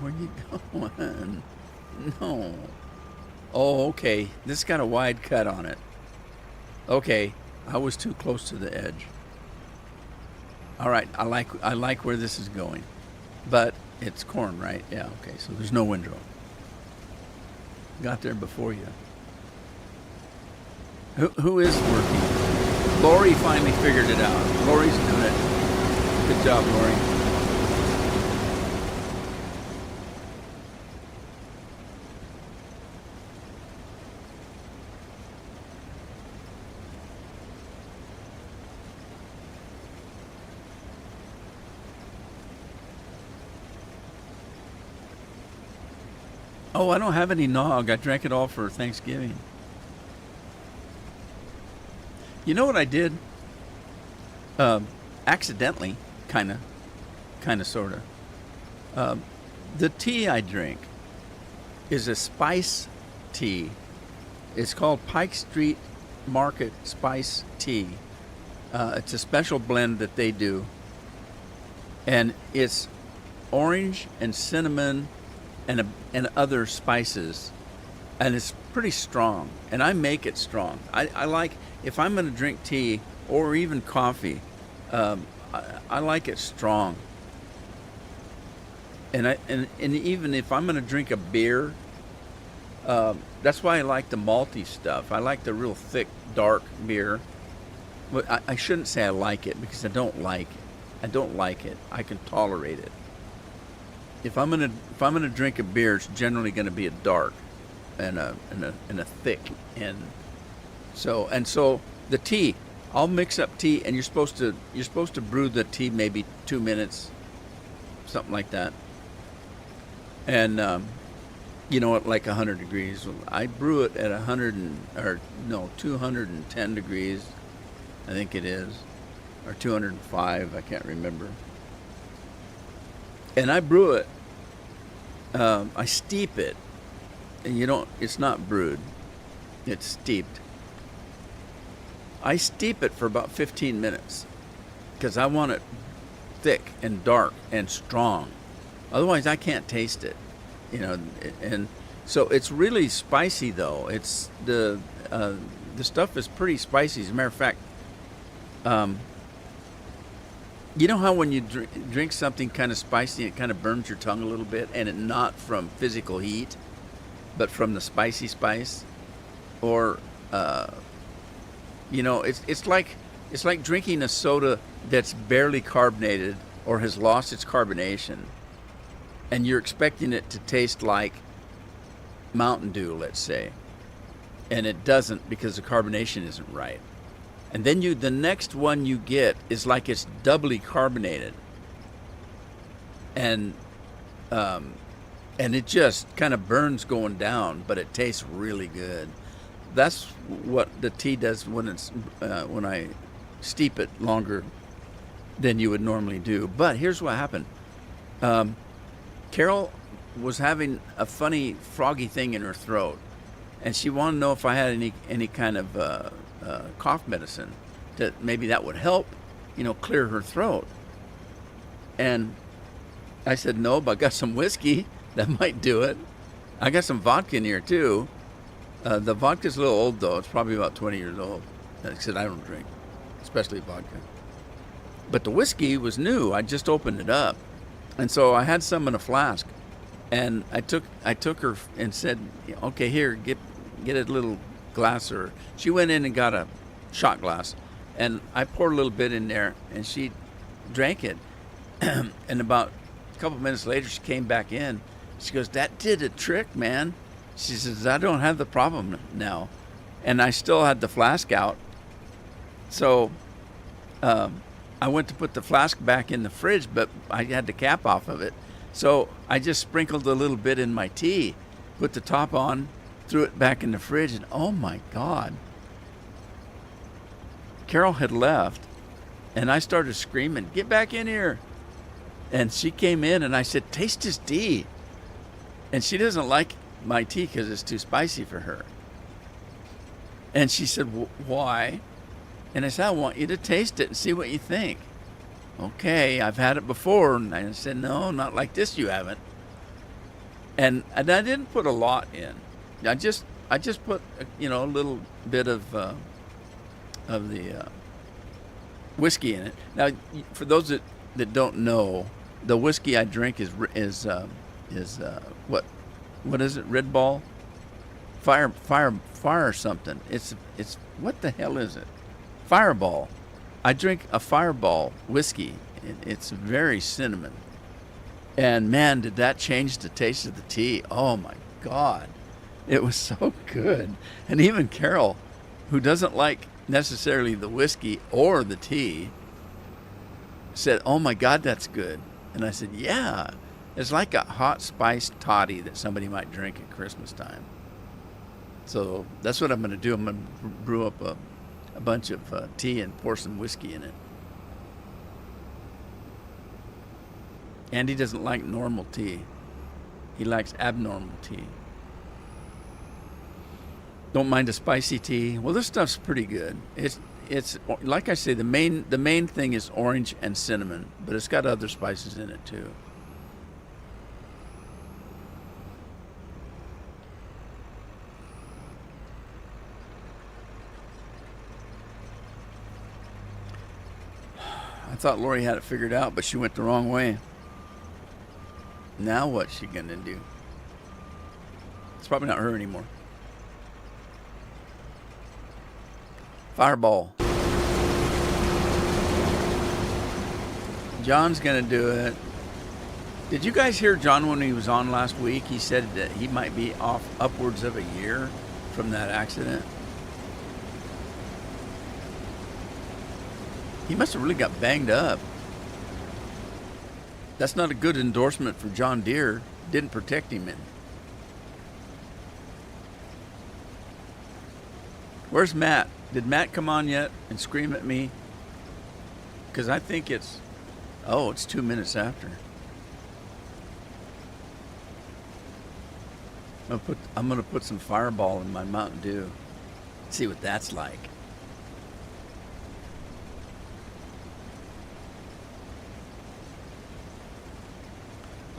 Where you going? No. Oh, okay. This got a wide cut on it. Okay, I was too close to the edge. All right, I like where this is going, but it's corn, right? Yeah. Okay, so there's no windrow. Got there before you. Who is working? Lori finally figured it out. Lori's doing it. Good job, Lori. Oh, I don't have any nog. I drank it all for Thanksgiving. You know what I did? Accidentally, kind of, sort of. The tea I drink is a spice tea. It's called Pike Street Market Spice Tea. It's a special blend that they do. And it's orange and cinnamon and other spices, and it's pretty strong, and I make it strong. I like, if I'm going to drink tea or even coffee, I like it strong. And even if I'm going to drink a beer, that's why I like the malty stuff. I like the real thick, dark beer. But I shouldn't say I like it because I don't like it. I don't like it. I can tolerate it. If I'm gonna drink a beer, it's generally gonna be a dark and a thick, and so the tea. I'll mix up tea, and you're supposed to brew the tea maybe 2 minutes, something like that, and at like 100 degrees. I brew it at 210 degrees, I think it is, or 205. I can't remember. And I brew it. I steep it, and it's not brewed. It's steeped. I steep it for about 15 minutes because I want it thick and dark and strong. Otherwise, I can't taste it. And so it's really spicy though. It's the stuff is pretty spicy. As a matter of fact, you know how when you drink something kind of spicy, it kind of burns your tongue a little bit, and it not from physical heat, but from the spicy spice, or it's like drinking a soda that's barely carbonated or has lost its carbonation, and you're expecting it to taste like Mountain Dew, let's say, and it doesn't because the carbonation isn't right. And then the next one you get is like it's doubly carbonated, and it just kind of burns going down, but it tastes really good. That's what the tea does when I steep it longer than you would normally do. But here's what happened. Carol was having a funny froggy thing in her throat, and she wanted to know if I had any kind of cough medicine that maybe that would help, clear her throat. And I said no, but I got some whiskey that might do it. I got some vodka in here too. The vodka's a little old though; it's probably about 20 years old. I said I don't drink, especially vodka. But the whiskey was new. I just opened it up, and so I had some in a flask. And I took her and said, "Okay, here, get a little glass." Or she went in and got a shot glass, and I poured a little bit in there, and she drank it. And about a couple minutes later, she came back in. She goes, "That did a trick, man." She says, "I don't have the problem now," and I still had the flask out. So I went to put the flask back in the fridge, but I had the cap off of it. So I just sprinkled a little bit in my tea, put the top on, threw it back in the fridge, and oh my God. Carol had left, and I started screaming, "Get back in here." And she came in, and I said, "Taste this tea." And she doesn't like my tea because it's too spicy for her. And she said, "Why?" And I said, "I want you to taste it and see what you think." "Okay, I've had it before." And I said, "No, not like this, you haven't." And I didn't put a lot in. I just put a little bit of the whiskey in it. Now, for those that don't know, the whiskey I drink is what is it? Red Ball, fire or something. It's what the hell is it? Fireball. I drink a Fireball whiskey. It's very cinnamon. And man, did that change the taste of the tea. Oh my God. It was so good. And even Carol, who doesn't like necessarily the whiskey or the tea, said, "Oh my God, that's good." And I said, "Yeah, it's like a hot spiced toddy that somebody might drink at Christmas time." So that's what I'm going to do. I'm going to brew up a bunch of tea and pour some whiskey in it. Andy doesn't like normal tea. He likes abnormal tea. Don't mind a spicy tea. Well, this stuff's pretty good. It's like I say, the main thing is orange and cinnamon, but it's got other spices in it too. I thought Lori had it figured out, but she went the wrong way. Now what's she gonna do? It's probably not her anymore. Fireball. John's gonna do it. Did you guys hear John when he was on last week? He said that he might be off upwards of a year from that accident. He must have really got banged up. That's not a good endorsement for John Deere. Didn't protect him. Where's Matt? Did Matt come on yet and scream at me? Because I think it's 2 minutes after. I'm gonna put some Fireball in my Mountain Dew. See what that's like.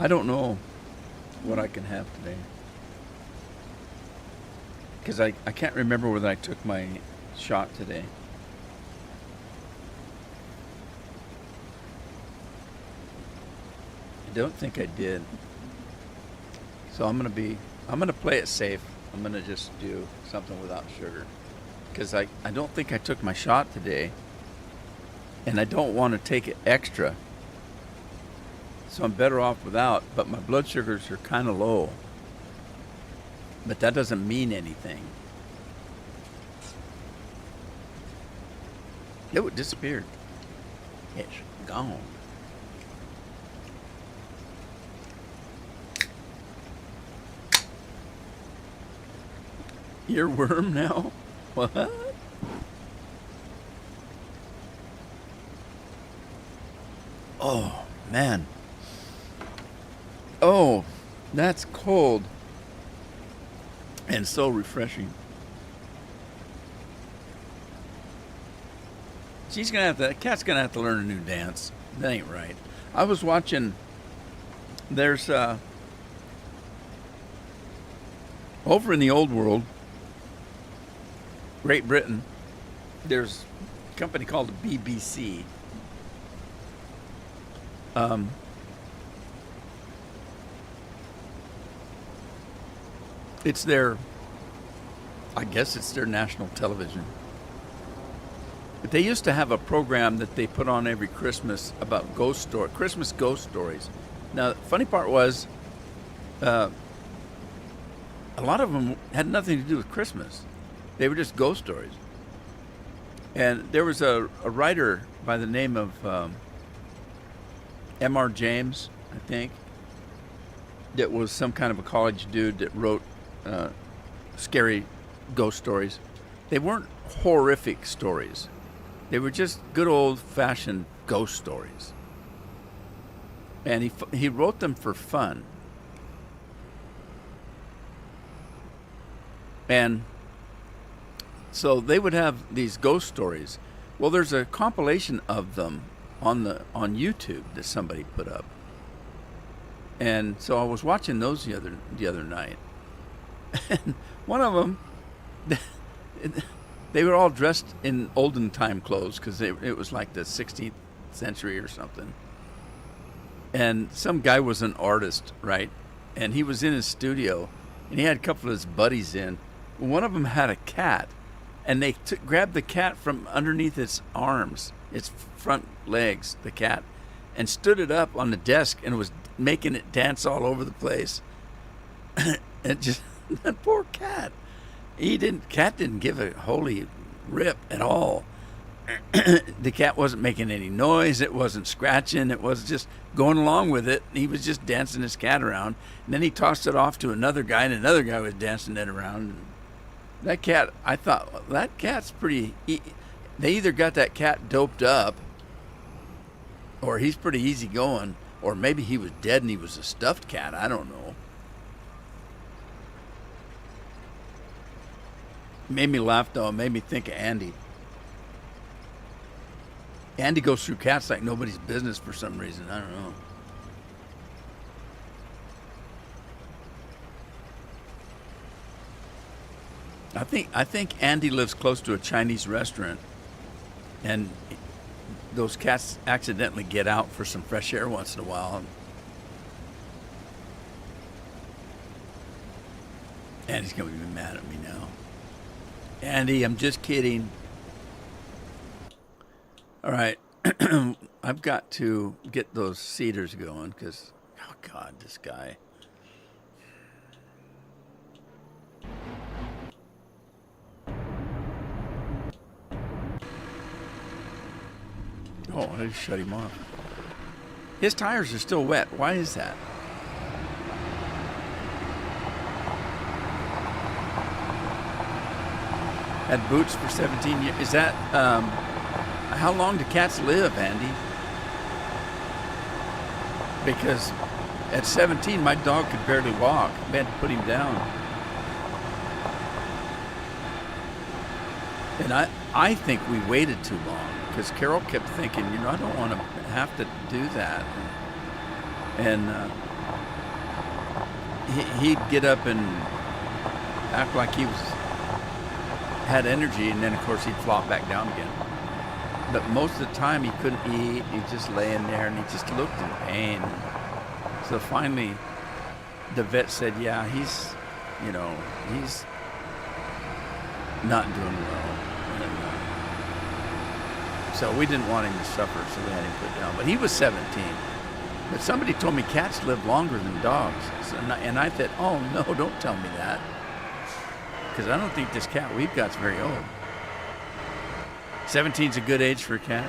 I don't know what I can have today. Because I can't remember whether I took my shot today. I don't think I did. So I'm going to be I'm gonna play it safe. I'm gonna just do something without sugar, because I don't think I took my shot today, and I don't want to take it extra. So I'm better off without. But my blood sugars are kind of low. But that doesn't mean anything. It disappeared. It's gone. Earworm now? What? Oh, man. Oh, that's cold. And so refreshing. Cat's gonna have to learn a new dance. That ain't right. I was watching, there's, over in the old world, Great Britain, there's a company called the BBC. It's I guess it's their national television. But they used to have a program that they put on every Christmas about Christmas ghost stories. Now, the funny part was, a lot of them had nothing to do with Christmas. They were just ghost stories. And there was a writer by the name of M.R. James, I think, that was some kind of a college dude that wrote scary ghost stories. They weren't horrific stories. They were just good old-fashioned ghost stories. And he wrote them for fun. And so they would have these ghost stories. Well, there's a compilation of them on YouTube that somebody put up. And so I was watching those the other night. And one of them, they were all dressed in olden time clothes, because it was like the 16th century or something. And some guy was an artist, right? And he was in his studio, and he had a couple of his buddies in. One of them had a cat, and they grabbed the cat from underneath its arms, its front legs, the cat, and stood it up on the desk and was making it dance all over the place. And just, that poor cat. Cat didn't give a holy rip at all. The cat wasn't making any noise. It wasn't scratching. It was just going along with it. He was just dancing his cat around. And then he tossed it off to another guy, and another guy was dancing it around. That cat, I thought, well, that cat's pretty... They either got that cat doped up, or he's pretty easy going, or maybe he was dead and he was a stuffed cat. I don't know. Made me laugh, though. It made me think of Andy. Andy goes through cats like nobody's business for some reason. I don't know. I think Andy lives close to a Chinese restaurant, and those cats accidentally get out for some fresh air once in a while. Andy's going to be mad at me now. Andy, I'm just kidding. All right. I've got to get those cedars going because, oh, God, this guy. Oh, I just shut him off. His tires are still wet. Why is that? Had boots for 17 years. Is that, how long do cats live, Andy? Because at 17, my dog could barely walk. I had to put him down. And I think we waited too long. Because Carol kept thinking, I don't want to have to do that. And he'd get up and act like he had energy, and then, of course, he'd flop back down again. But most of the time, he couldn't eat. He'd just lay in there, and he just looked in pain. So finally, the vet said, yeah, you know, he's not doing well. And, so we didn't want him to suffer, so we had him put down. But he was 17. But somebody told me cats live longer than dogs. So, and I thought, oh, no, don't tell me that. Because I don't think this cat we've got's very old. 17's a good age for a cat.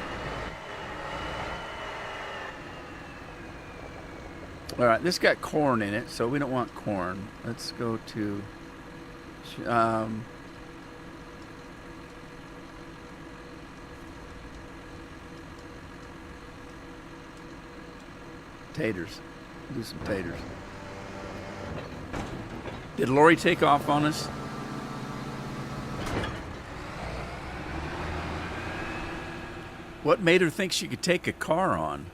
All right, this got corn in it, so we don't want corn. Let's go to... taters. Do some taters. Did Lori take off on us? What made her think she could take a car on?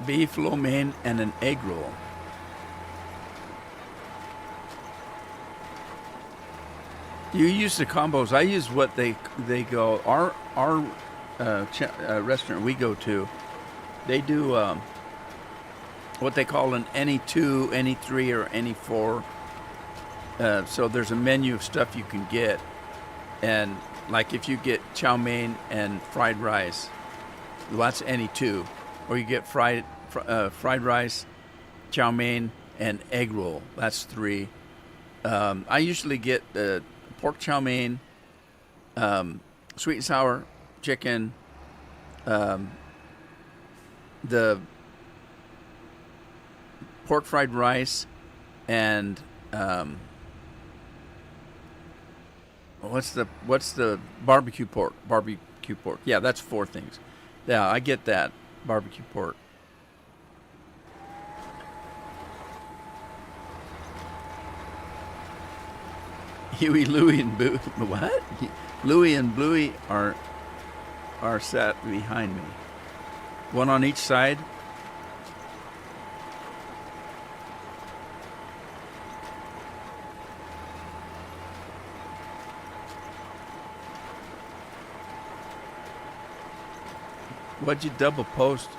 Beef, lo mein, and an egg roll. You use the combos. I use what they go. Our restaurant we go to, they do what they call an any 2, any 3, or any 4. So there's a menu of stuff you can get, and like if you get chow mein and fried rice, well, that's any 2, or you get fried rice, chow mein, and egg roll. That's 3. I usually get pork chow mein, sweet and sour chicken, the pork fried rice, and what's the barbecue pork? Barbecue pork. Yeah, that's 4 things. Yeah, I get that barbecue pork. Huey, Louie, and Boo. What? Louie and Bluey are sat behind me. One on each side. What'd you double post?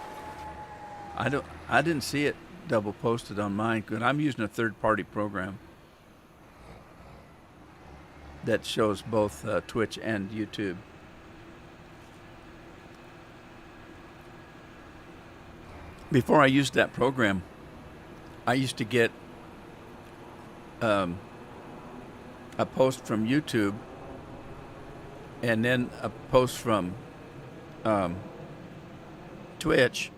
I didn't see it double posted on mine, because I'm using a third-party program that shows both Twitch and YouTube. Before I used that program, I used to get a post from YouTube and then a post from Twitch,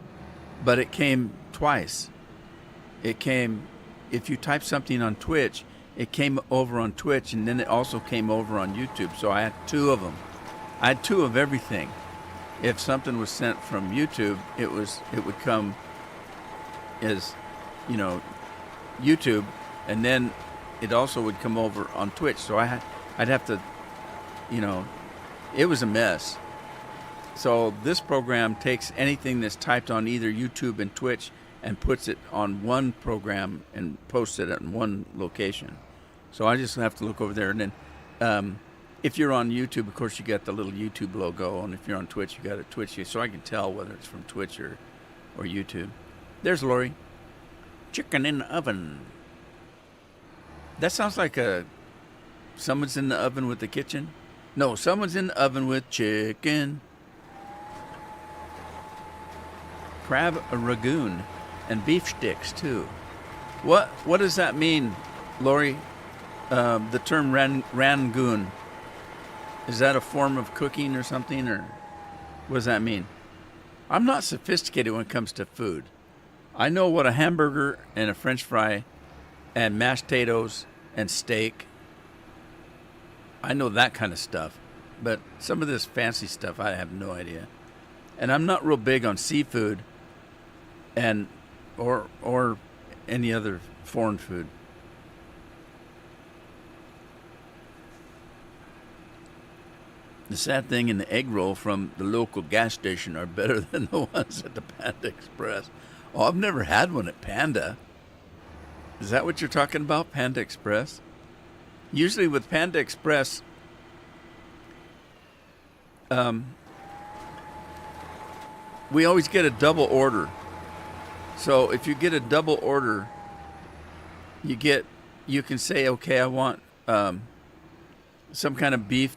but it came twice. It came, if you type something on Twitch, it came over on Twitch, and then it also came over on YouTube. So I had 2 of them. I had 2 of everything. If something was sent from YouTube, it would come as, YouTube, and then it also would come over on Twitch. So I'd have to, it was a mess. So this program takes anything that's typed on either YouTube and Twitch and puts it on one program and posts it in one location. So I just have to look over there. And then if you're on YouTube, of course, you got the little YouTube logo. And if you're on Twitch, you got a Twitch. So I can tell whether it's from Twitch or YouTube. There's Lori. Chicken in the oven. That sounds like someone's in the oven with the kitchen. No, someone's in the oven with chicken. Crab ragoon. And beef sticks, too. What does that mean, Lori? The term rangoon. Is that a form of cooking or something? Or what does that mean? I'm not sophisticated when it comes to food. I know what a hamburger and a French fry and mashed potatoes and steak. I know that kind of stuff. But some of this fancy stuff, I have no idea. And I'm not real big on seafood and or any other foreign food. The sad thing, in the egg roll from the local gas station are better than the ones at the Panda Express. Oh, I've never had one at Panda. Is that what you're talking about, Panda Express? Usually with Panda Express, we always get a double order. So if you get a double order, you can say, okay, I want some kind of beef.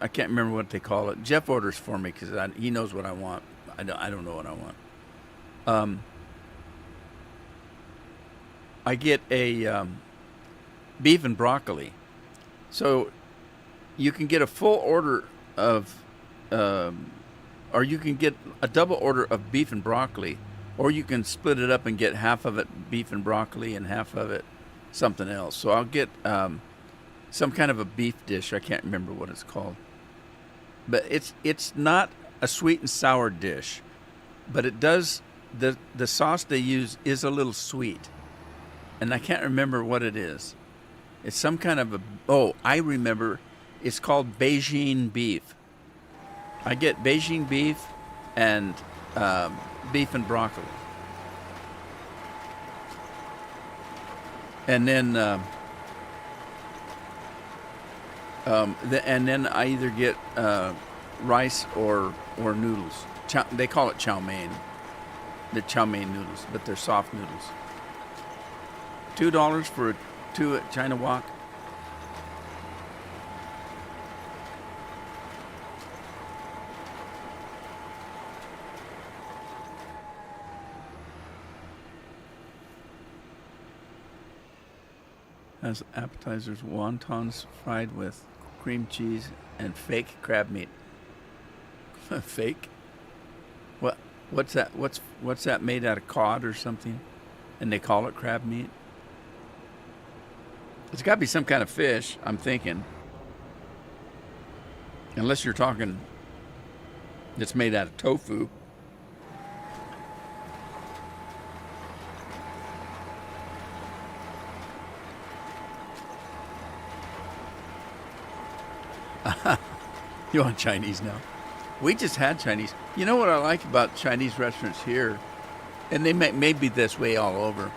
I can't remember what they call it. Jeff orders for me because he knows what I want. I don't know what I want. I get a beef and broccoli. So you can get a full order of, or you can get a double order of beef and broccoli, or you can split it up and get half of it beef and broccoli and half of it something else. So I'll get some kind of a beef dish. I can't remember what it's called, but it's not a sweet and sour dish, but it does the sauce they use is a little sweet, and I can't remember what it is. It's some kind of I remember. It's called Beijing beef. I get Beijing beef and beef and broccoli, and then and then I either get rice or noodles. They call it chow mein. The chow mein noodles, but they're soft noodles. $2 for 2 at China Wok. As appetizers, wontons fried with cream cheese and fake crab meat. Fake? What's that? What's that made out of cod or something? And they call it crab meat? It's got to be some kind of fish, I'm thinking. Unless you're talking it's made out of tofu. You want Chinese now? We just had Chinese. You know what I like about Chinese restaurants here, and they may be this way all over.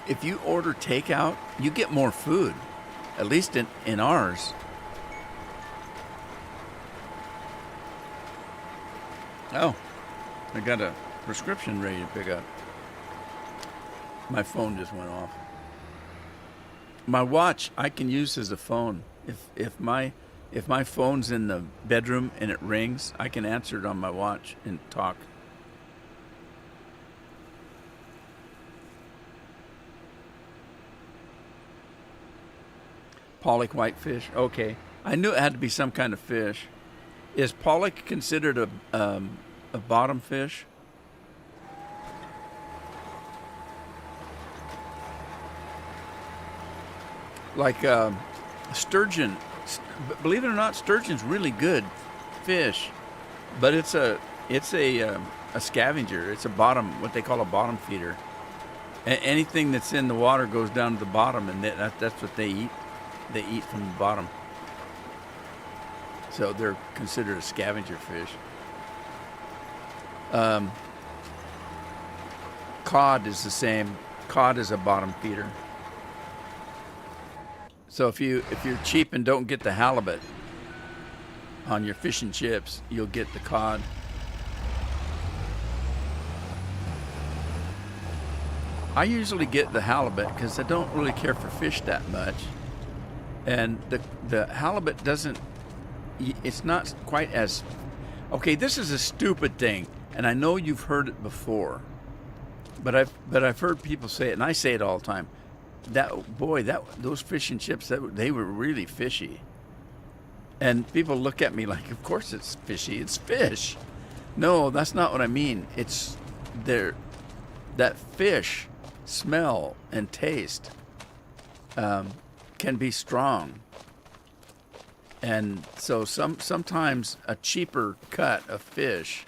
If you order takeout, you get more food, at least in ours. Oh, I got a prescription ready to pick up. My phone just went off. My watch I can use as a phone. If my phone's in the bedroom and it rings, I can answer it on my watch and talk. Pollock whitefish. Okay, I knew it had to be some kind of fish. Is pollock considered a bottom fish? Like sturgeon. Believe it or not, sturgeon's really good fish, but it's a scavenger. It's a bottom, what they call a bottom feeder. Anything that's in the water goes down to the bottom, and that's what they eat. They eat from the bottom. So they're considered a scavenger fish. Cod is the same. Cod is a bottom feeder. So if you're cheap and don't get the halibut on your fish and chips, you'll get the cod. I usually get the halibut because I don't really care for fish that much. And the halibut it's not quite as... Okay, this is a stupid thing, and I know you've heard it before, but I've heard people say it, and I say it all the time. Those fish and chips, they were really fishy. And people look at me like, of course it's fishy, it's fish. No, that's not what I mean. It's that fish smell and taste can be strong. And so sometimes a cheaper cut of fish,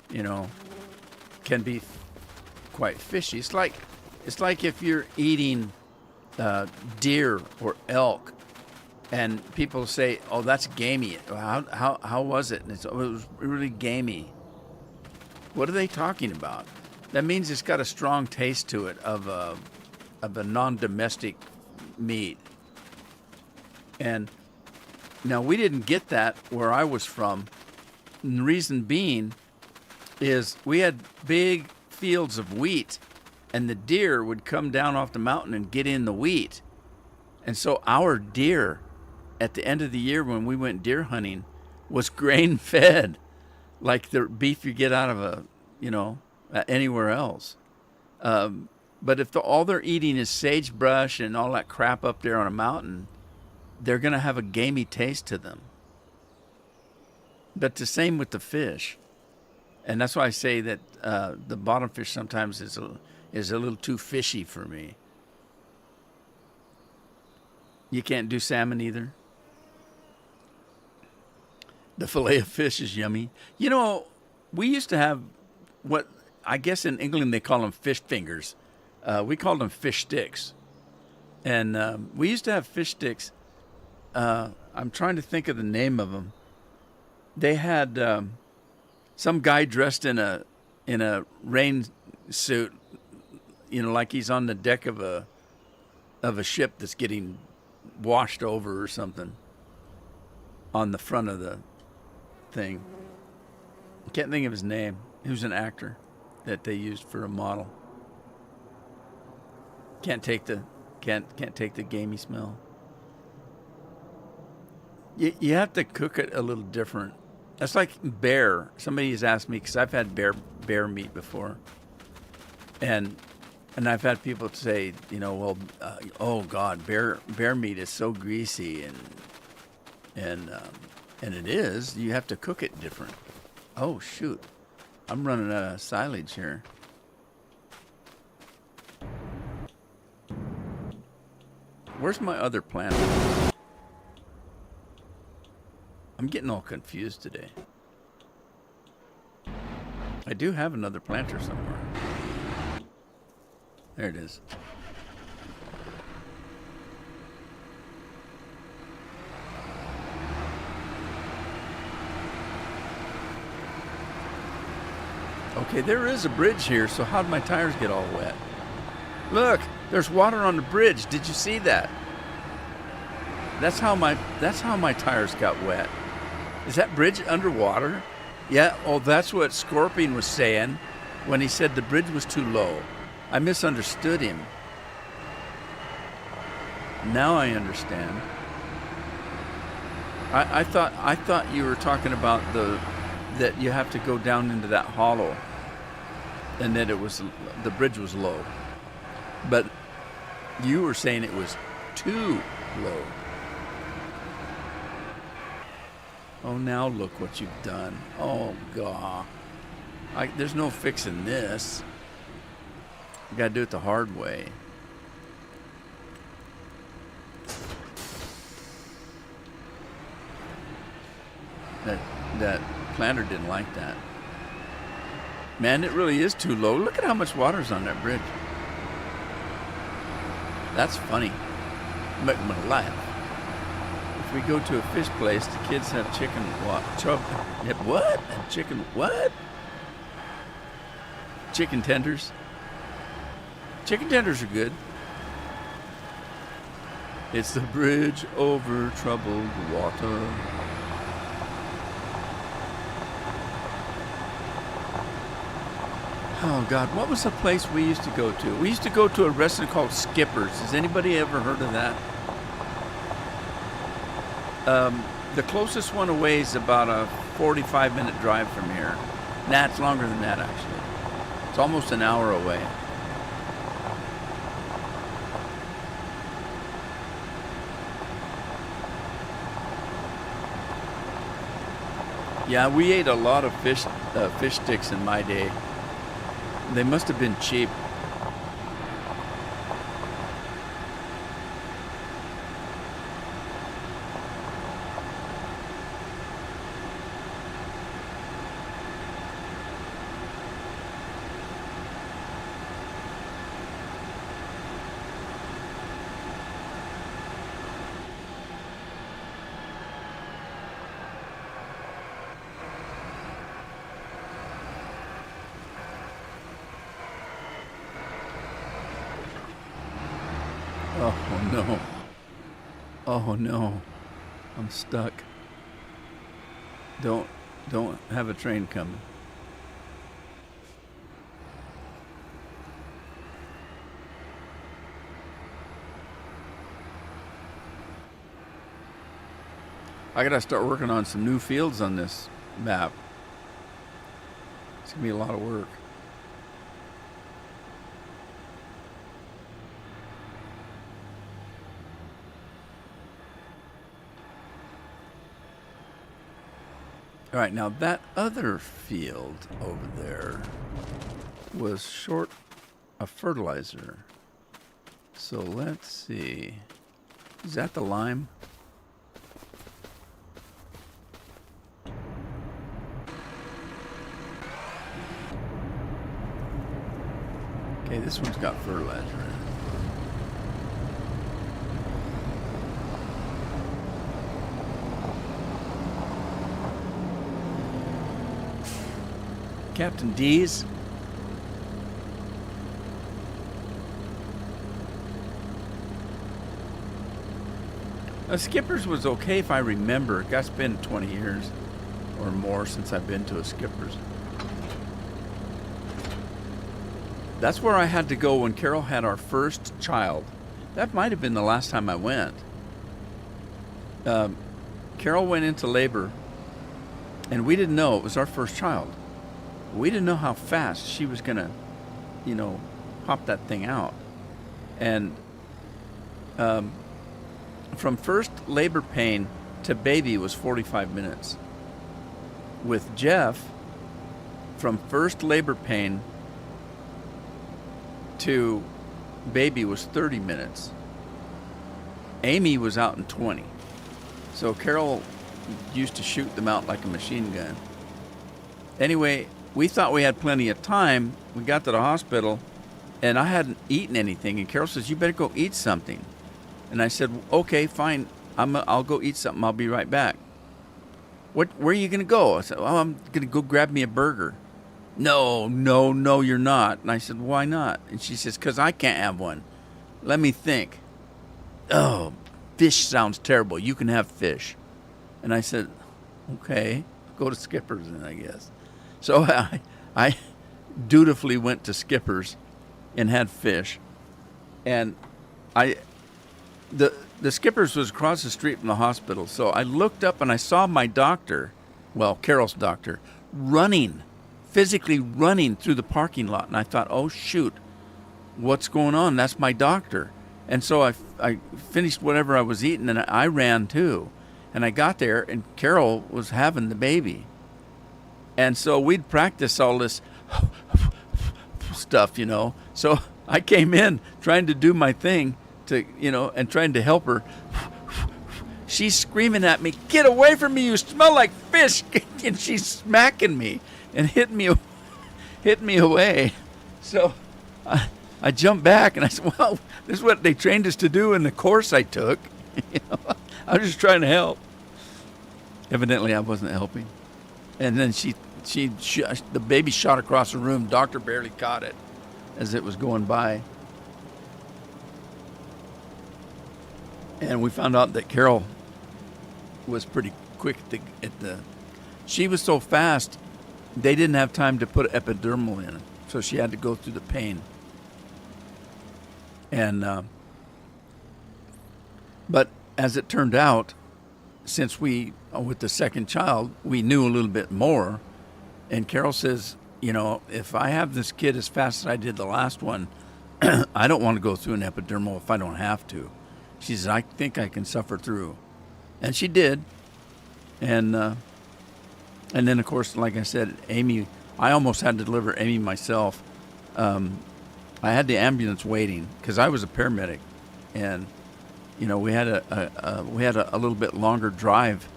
can be quite fishy. It's like if you're eating deer or elk, and people say, "Oh, that's gamey." How was it? And it was really gamey. What are they talking about? That means it's got a strong taste to it of a non-domestic meat. And Now, we didn't get that where I was from. And the reason being is we had big fields of wheat, and the deer would come down off the mountain and get in the wheat. And so our deer at the end of the year when we went deer hunting was grain fed, like the beef you get out of anywhere else. But if all they're eating is sagebrush and all that crap up there on a mountain, they're going to have a gamey taste to them. But the same with the fish. And that's why I say that the bottom fish sometimes is a little too fishy for me. You can't do salmon either. The fillet of fish is yummy. You know, we used to have what I guess in England they call them fish fingers. We called them fish sticks. And we used to have fish sticks. I'm trying to think of the name of them. They had some guy dressed in a rain suit, like he's on the deck of a ship that's getting washed over or something, on the front of the thing. I can't think of his name. He was an actor that they used for a model. Can't take the gamey smell. You have to cook it a little different. That's like bear. Somebody has asked me, because I've had bear meat before, and I've had people say, oh God, bear meat is so greasy, and it is. You have to cook it different. Oh shoot, I'm running out of silage here. Where's my other plant? I'm getting all confused today. I do have another planter somewhere. There it is. Okay, there is a bridge here, so how'd my tires get all wet? Look, there's water on the bridge. Did you see that? That's how my tires got wet. Is that bridge underwater? Yeah, that's what Scorpion was saying when he said the bridge was too low. I misunderstood him. Now I understand. I thought you were talking about that you have to go down into that hollow, and that the bridge was low. But you were saying it was too low. Oh, now look what you've done. Oh, God. There's no fixing this. You got to do it the hard way. That planter didn't like that. Man, it really is too low. Look at how much water's on that bridge. That's funny. Make me laugh. If we go to a fish place, the kids have chicken what? Chicken what? Chicken tenders. Chicken tenders are good. It's the bridge over troubled water. Oh God, what was the place we used to go to? We used to go to a restaurant called Skipper's. Has anybody ever heard of that? The closest one away is about a 45-minute drive from here. Nah, it's longer than that, actually. It's almost an hour away. Yeah, we ate a lot of fish sticks in my day. They must have been cheap. Oh no. Oh no. I'm stuck. Don't have a train coming. I gotta start working on some new fields on this map. It's gonna be a lot of work. All right, now that other field over there was short of fertilizer. So let's see. Is that the lime? Okay, this one's got fertilizer in it. Captain D's. Skipper's was okay if I remember. It's been 20 years or more since I've been to a Skipper's. That's where I had to go when Carol had our first child. That might have been the last time I went. Carol went into labor, and we didn't know it was our first child. We didn't know how fast she was gonna, pop that thing out. And from first labor pain to baby was 45 minutes. With Jeff, from first labor pain to baby was 30 minutes. Amy was out in 20. So Carol used to shoot them out like a machine gun. Anyway, we thought we had plenty of time. We got to the hospital, and I hadn't eaten anything. And Carol says, "You better go eat something." And I said, "Okay, fine. I'll go eat something. I'll be right back." Where are you going to go? I said, "Oh, I'm going to go grab me a burger." No, you're not. And I said, "Why not?" And she says, "'Cause I can't have one." Let me think. "Oh, fish sounds terrible. You can have fish." And I said, "Okay, go to Skipper's then, I guess." So I dutifully went to Skipper's and had fish. And the Skipper's was across the street from the hospital. So I looked up and I saw my doctor, well, Carol's doctor, physically running through the parking lot. And I thought, oh, shoot, what's going on? That's my doctor. And so I finished whatever I was eating, and I ran too. And I got there, and Carol was having the baby. And so we'd practice all this stuff, So I came in trying to do my thing and trying to help her. She's screaming at me, "Get away from me, you smell like fish." And she's smacking me and hit me away. So I jumped back and I said, "Well, this is what they trained us to do in the course I took." I was just trying to help. Evidently, I wasn't helping. And then the baby shot across the room. Doctor barely caught it as it was going by. And we found out that Carol was pretty quick she was so fast, they didn't have time to put epidural in. So she had to go through the pain. And, but as it turned out, since with the second child, we knew a little bit more. And Carol says, if I have this kid as fast as I did the last one, I don't want to go through an epidural if I don't have to. She says, "I think I can suffer through." And she did. And then, of course, like I said, Amy, I almost had to deliver Amy myself. I had the ambulance waiting because I was a paramedic. And, we had a little bit longer drive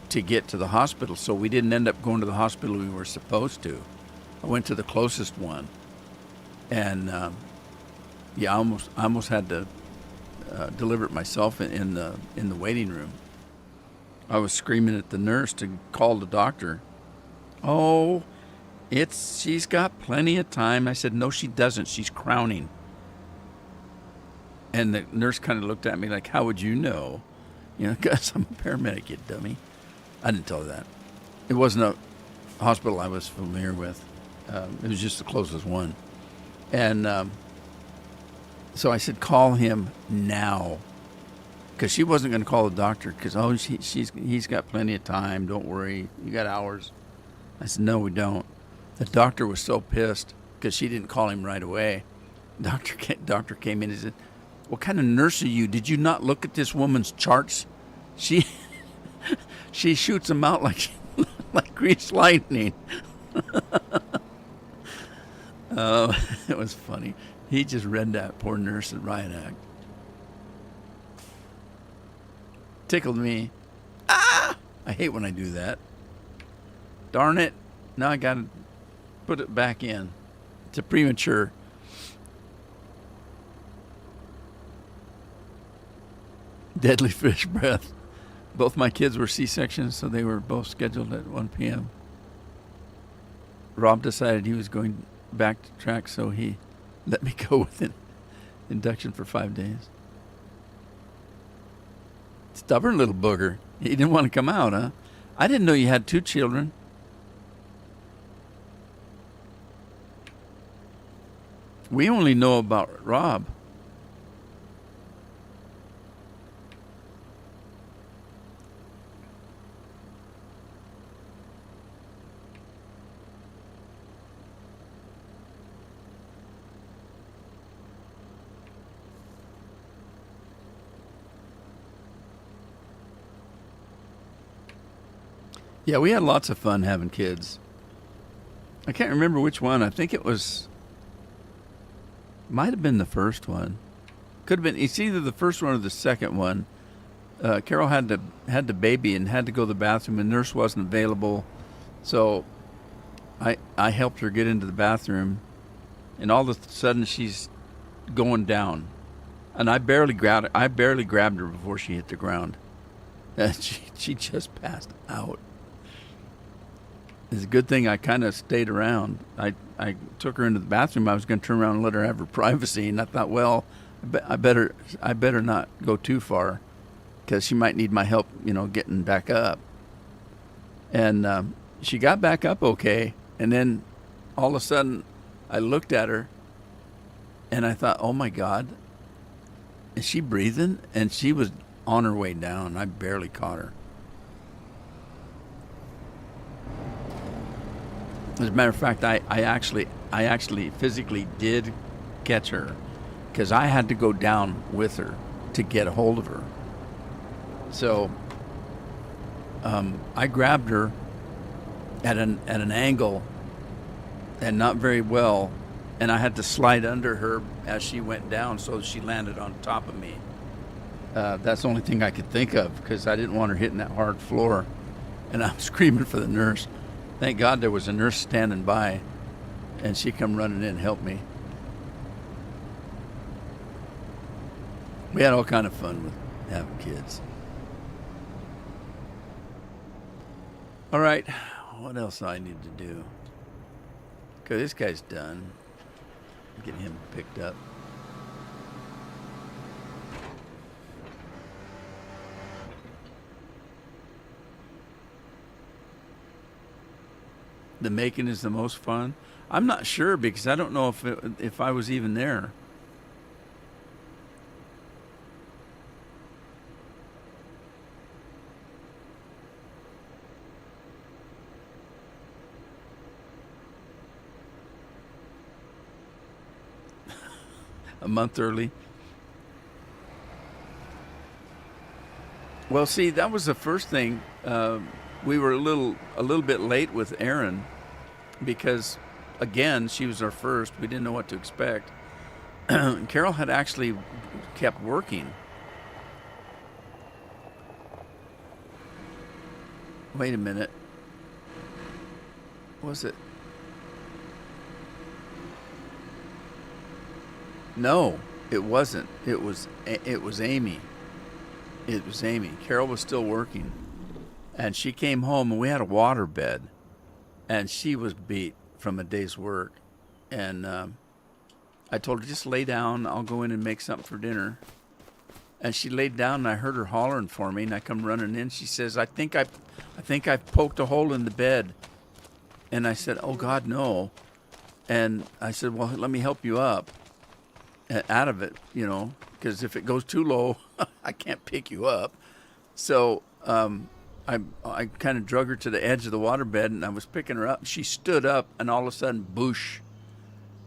to get to the hospital, so we didn't end up going to the hospital we were supposed to. I went to the closest one, and I almost had to deliver it myself in the waiting room. I was screaming at the nurse to call the doctor. "Oh, she's got plenty of time." I said, "No, she doesn't. She's crowning." And the nurse kind of looked at me like, "How would you know?" You know, because I'm a paramedic, you dummy. I didn't tell her that. It wasn't a hospital I was familiar with. It was just the closest one. And so I said, call him now. Because she wasn't going to call the doctor because, he's got plenty of time. Don't worry. You got hours. I said, no, we don't. The doctor was so pissed because she didn't call him right away. Doctor came in and said, what kind of nurse are you? Did you not look at this woman's charts? She she shoots them out like greased lightning. Oh, it was funny. He just read that poor nurse's riot act. Tickled me. Ah! I hate when I do that. Darn it. Now I got to put it back in. It's a premature. Deadly fish breath. Both my kids were C-sections, so they were both scheduled at 1 p.m. Rob decided he was going back to track, so he let me go with an induction for 5 days. Stubborn little booger. He didn't want to come out, huh? I didn't know you had 2 children. We only know about Rob. Yeah, we had lots of fun having kids. I can't remember which one. I think it might have been the first one. Could have been. It's either the first one or the second one. Carol had the baby and had to go to the bathroom. The nurse wasn't available, so I helped her get into the bathroom, and all of a sudden she's going down, and I barely grabbed her before she hit the ground, and she just passed out. It's a good thing I kind of stayed around. I took her into the bathroom. I was going to turn around and let her have her privacy, and I thought, well, I better not go too far, because she might need my help, getting back up. And she got back up okay, and then all of a sudden, I looked at her, and I thought, oh my God, is she breathing? And she was on her way down. I barely caught her. As a matter of fact, I actually physically did catch her, because I had to go down with her to get a hold of her. So I grabbed her at an angle, and not very well, and I had to slide under her as she went down so she landed on top of me. That's the only thing I could think of, because I didn't want her hitting that hard floor, and I'm screaming for the nurse. Thank God there was a nurse standing by, and she come running in and helped me. We had all kind of fun with having kids. All right, what else do I need to do? Okay, this guy's done. Getting him picked up. The making is the most fun. I'm not sure, because I don't know if I was even there. A month early. Well, see, that was the first thing. We were a little bit late with Erin, because, again, she was our first. We didn't know what to expect. Carol had actually kept working. Wait a minute. Was it? No, it wasn't. It was Amy. It was Amy. Carol was still working, and she came home, and we had a water bed, and she was beat from a day's work. And I told her, just lay down. I'll go in and make something for dinner. And she laid down, and I heard her hollering for me, and I come running in. She says, I think I've poked a hole in the bed. And I said, oh, God, no. And I said, well, let me help you up out of it, you know, because if it goes too low, I can't pick you up. So I kind of drug her to the edge of the waterbed, and I was picking her up. She stood up, and all of a sudden, boosh,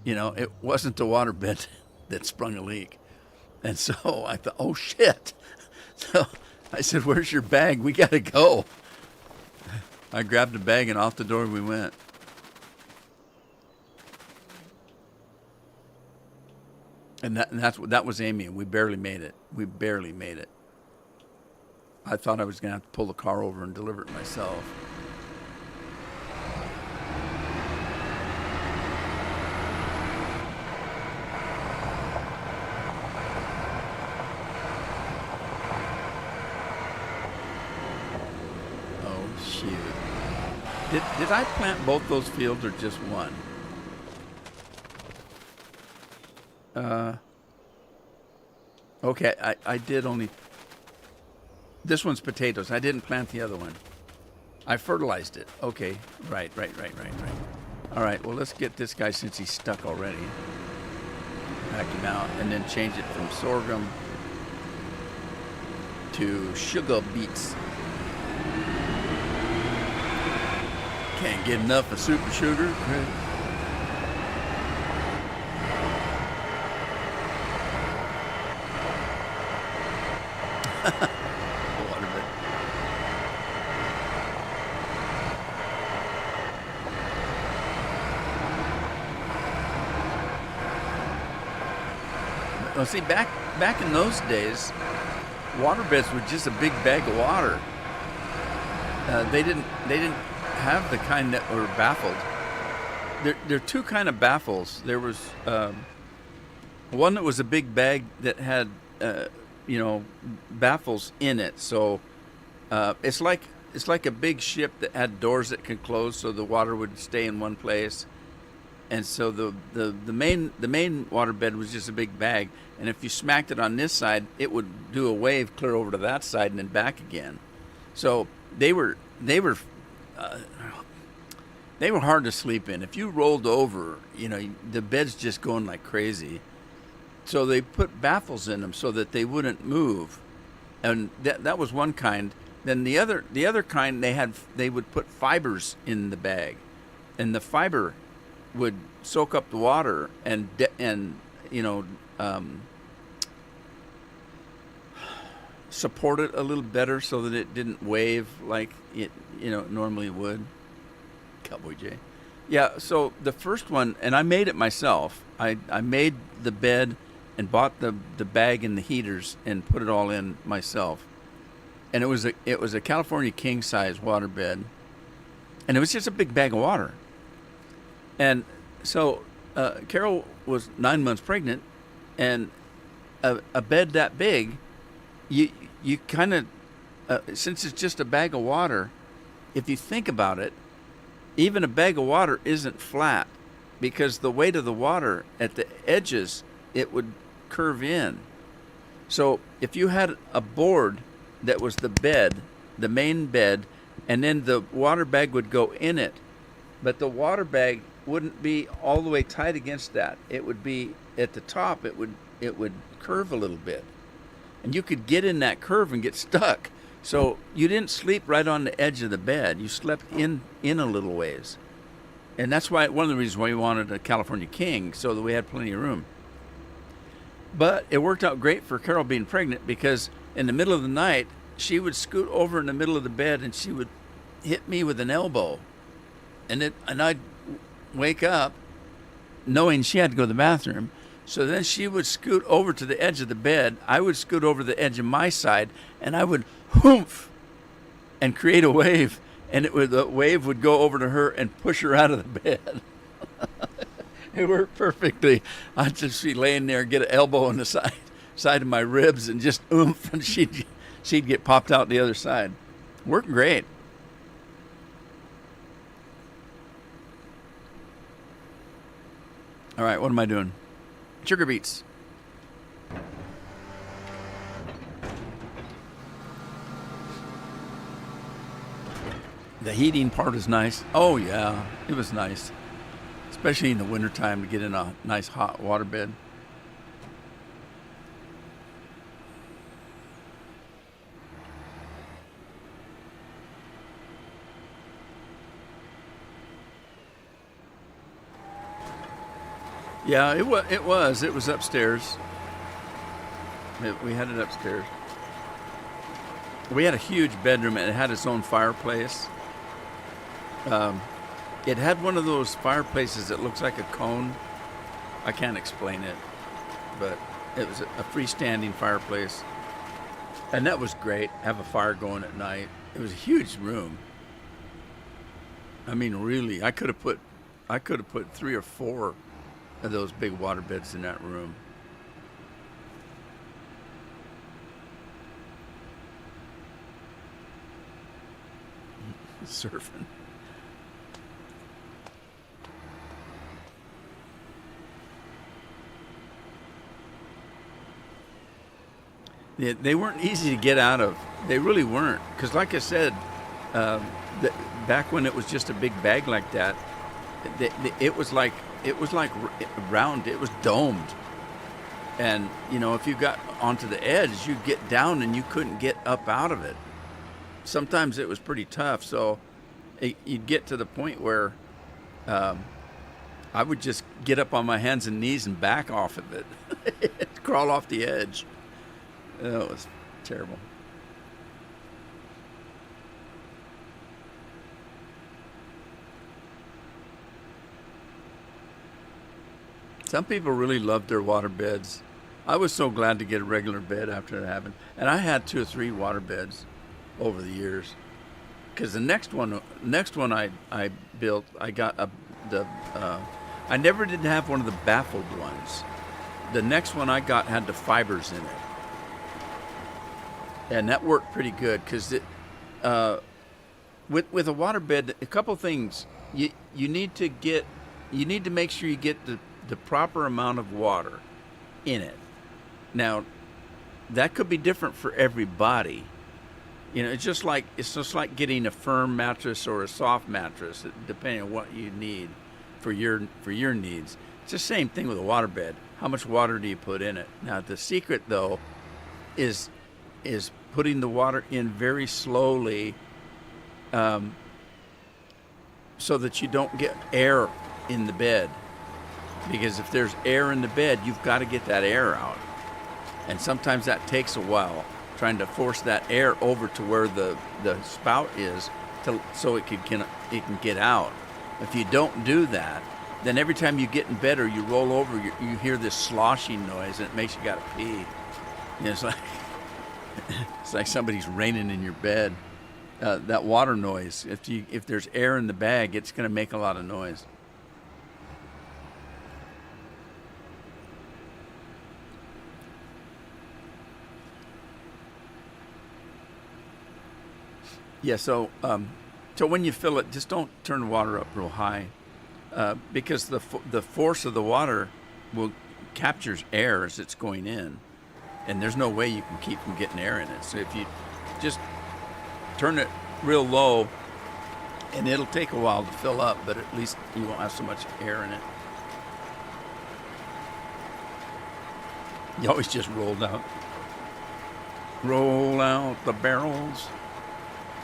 you know, it wasn't the waterbed that sprung a leak. And so I thought, oh, shit. So I said, where's your bag? We got to go. I grabbed the bag, and off the door we went. And that was Amy. We barely made it. We barely made it. I thought I was going to have to pull the car over and deliver it myself. Oh, shoot. Did I plant both those fields or just one? Okay, I did only... This one's potatoes. I didn't plant the other one. I fertilized it. Okay, right. All right, well, let's get this guy since he's stuck already. Back him out, and then change it from sorghum to sugar beets. Can't get enough of super sugar. Well, see, back in those days, waterbeds were just a big bag of water. They didn't have the kind that were baffled. There are two kind of baffles. There was one that was a big bag that had baffles in it. So it's like a big ship that had doors that could close, so the water would stay in one place. And so the main waterbed was just a big bag, and if you smacked it on this side, it would do a wave clear over to that side and then back again. So they were hard to sleep in. If you rolled over, the bed's just going like crazy. So they put baffles in them so that they wouldn't move, and that was one kind. Then the other kind, they would put fibers in the bag, and the fiber would soak up the water and support it a little better so that it didn't wave like it normally would. Cowboy J. Yeah, so the first one, and I made it myself. I made the bed and bought the bag and the heaters and put it all in myself. And it was a California king size water bed, and it was just a big bag of water. And so Carol was 9 months pregnant, and a bed that big, you kind of, since it's just a bag of water, if you think about it, even a bag of water isn't flat, because the weight of the water at the edges, it would curve in. So if you had a board that was the bed, the main bed, and then the water bag would go in it, but the water bag wouldn't be all the way tight against that. It would be at the top. It would curve a little bit, and you could get in that curve and get stuck. So you didn't sleep right on the edge of the bed. You slept in a little ways, and that's why one of the reasons why we wanted a California king, so that we had plenty of room. But it worked out great for Carol being pregnant, because in the middle of the night she would scoot over in the middle of the bed and she would hit me with an elbow, and I'd wake up knowing she had to go to the bathroom. So then she would scoot over to the edge of the bed. I would scoot over the edge of my side, and I would whoomph and create a wave, and the wave would go over to her and push her out of the bed. It worked perfectly. I'd just be laying there, get an elbow on the side of my ribs, and just oomph, and she'd get popped out the other side. Worked great. All right, what am I doing? Sugar beets. The heating part is nice. Oh, yeah, it was nice, especially in the wintertime to get in a nice hot water bed. Yeah, it was upstairs. We had it upstairs. We had a huge bedroom and it had its own fireplace. Um, it had one of those fireplaces that looks like a cone. I can't explain it, but it was a freestanding fireplace. And that was great. Have a fire going at night. It was a huge room. I mean, really, I could have put 3 or 4 of those big water beds in that room. Surfing. They weren't easy to get out of. They really weren't, because like I said, um, back when it was just a big bag like that, it was like round. It was domed, and if you got onto the edge, you'd get down and you couldn't get up out of it. Sometimes it was pretty tough, so you'd get to the point where I would just get up on my hands and knees and back off of it, crawl off the edge. Oh, it was terrible. Some people really loved their water beds. I was so glad to get a regular bed after it happened. And I had 2 or 3 water beds over the years. Because the next one I built, I got I never did have one of the baffled ones. The next one I got had the fibers in it. And that worked pretty good because with a waterbed, a couple things you need to make sure you get the proper amount of water in it. Now, that could be different for everybody. It's just like getting a firm mattress or a soft mattress, depending on what you need for your needs. It's the same thing with a waterbed. How much water do you put in it? Now, the secret though is putting the water in very slowly, so that you don't get air in the bed. Because if there's air in the bed, you've got to get that air out. And sometimes that takes a while, trying to force that air over to where the spout is so it can get out. If you don't do that, then every time you get in bed or you roll over, you hear this sloshing noise and it makes you got to pee. It's like it's like somebody's raining in your bed. That water noise, if there's air in the bag, it's going to make a lot of noise. Yeah, so when you fill it, just don't turn the water up real high, because the force of the water captures air as it's going in, and there's no way you can keep from getting air in it. So if you just turn it real low, and it'll take a while to fill up, but at least you won't have so much air in it. You always just roll out the barrels.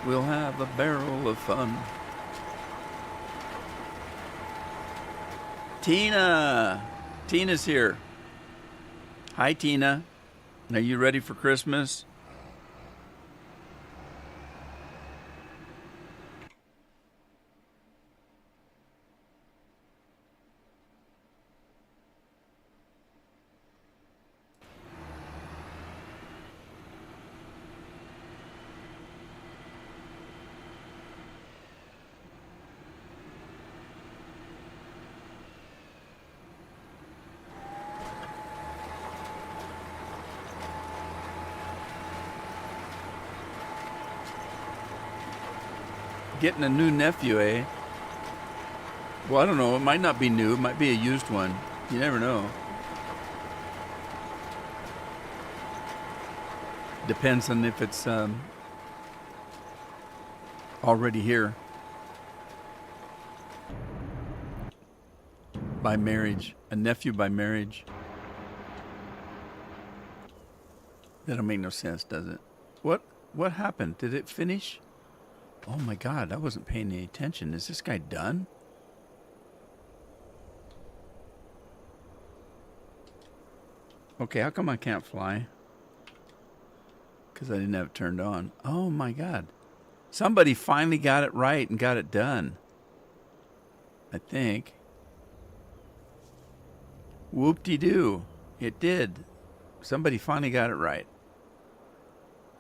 We'll have a barrel of fun. Tina's here. Hi, Tina. Are you ready for Christmas? Getting a new nephew, eh? Well, I don't know. It might not be new. It might be a used one. You never know. Depends on if it's already here. by marriage, a nephew by marriage. That don't make no sense, does it? What happened? Did it finish? Oh my God, I wasn't paying any attention. Is this guy done? Okay, how come I can't fly? Because I didn't have it turned on. Oh my God. Somebody finally got it right and got it done. I think. Whoop-de-doo. It did. Somebody finally got it right.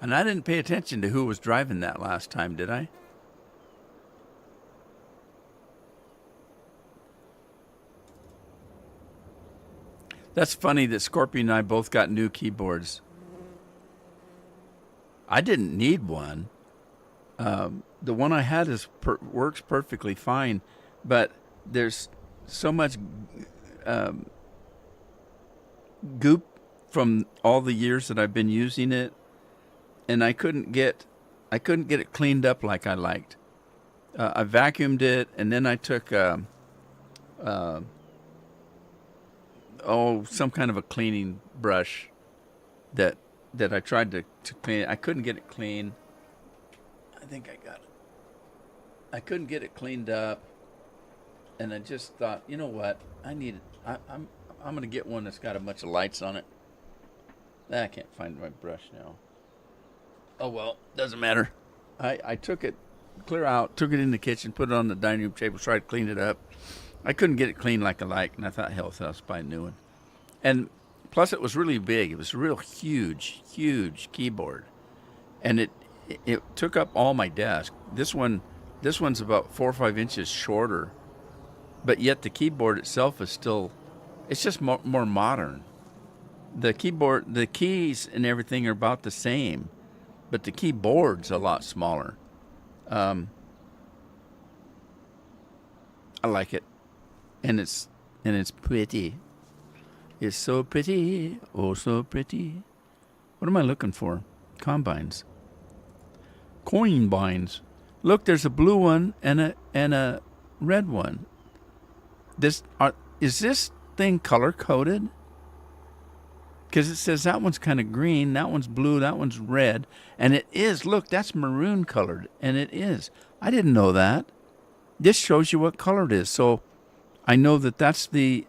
And I didn't pay attention to who was driving that last time, did I? That's funny that Scorpion and I both got new keyboards. I didn't need one. The one I had works perfectly fine, but there's so much goop from all the years that I've been using it, and I couldn't get it cleaned up like I liked. I vacuumed it, and then I took some kind of a cleaning brush that I tried to clean it. I couldn't get it clean. I think I got it. I couldn't get it cleaned up, and I just thought, you know what? I'm gonna get one that's got a bunch of lights on it. I can't find my brush now. Oh well, doesn't matter. I took it clear out, took it in the kitchen, put it on the dining room table, tried to clean it up. I couldn't get it clean like I like, and I thought, hell, I'll buy a new one. And plus, it was really big. It was a real huge keyboard, and it took up all my desk. This one's about 4 or 5 inches shorter, but yet the keyboard itself is still, it's just more modern. The keyboard, the keys and everything are about the same, but the keyboard's a lot smaller. I like it, and it's pretty. It's so pretty, oh so pretty. What am I looking for? Combines. Coin binds. Look, there's a blue one and a red one. Is this thing color coded? Because it says that one's kind of green, that one's blue, that one's red, and it is. Look, that's maroon colored, and it is. I didn't know that. This shows you what color it is, so I know that's the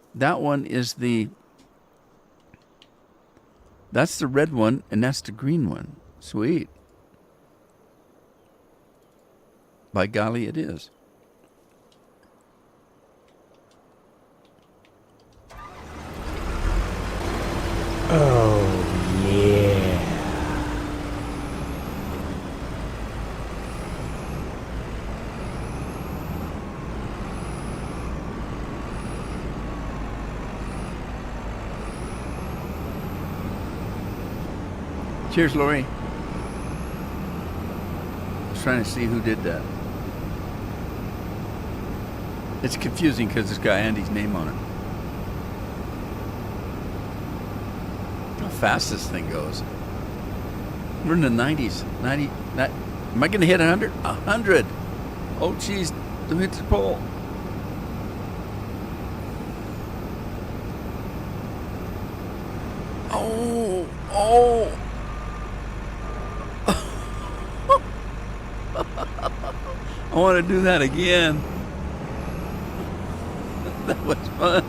red one, and that's the green one. Sweet. By golly, it is. Oh, yeah. Cheers, Lori. I was trying to see who did that. It's confusing because it's got Andy's name on it. How fast this thing goes. We're in the 90s. Am I going to hit 100? 100. Oh, geez. Don't hit the pole. Oh. I want to do that again. That was fun.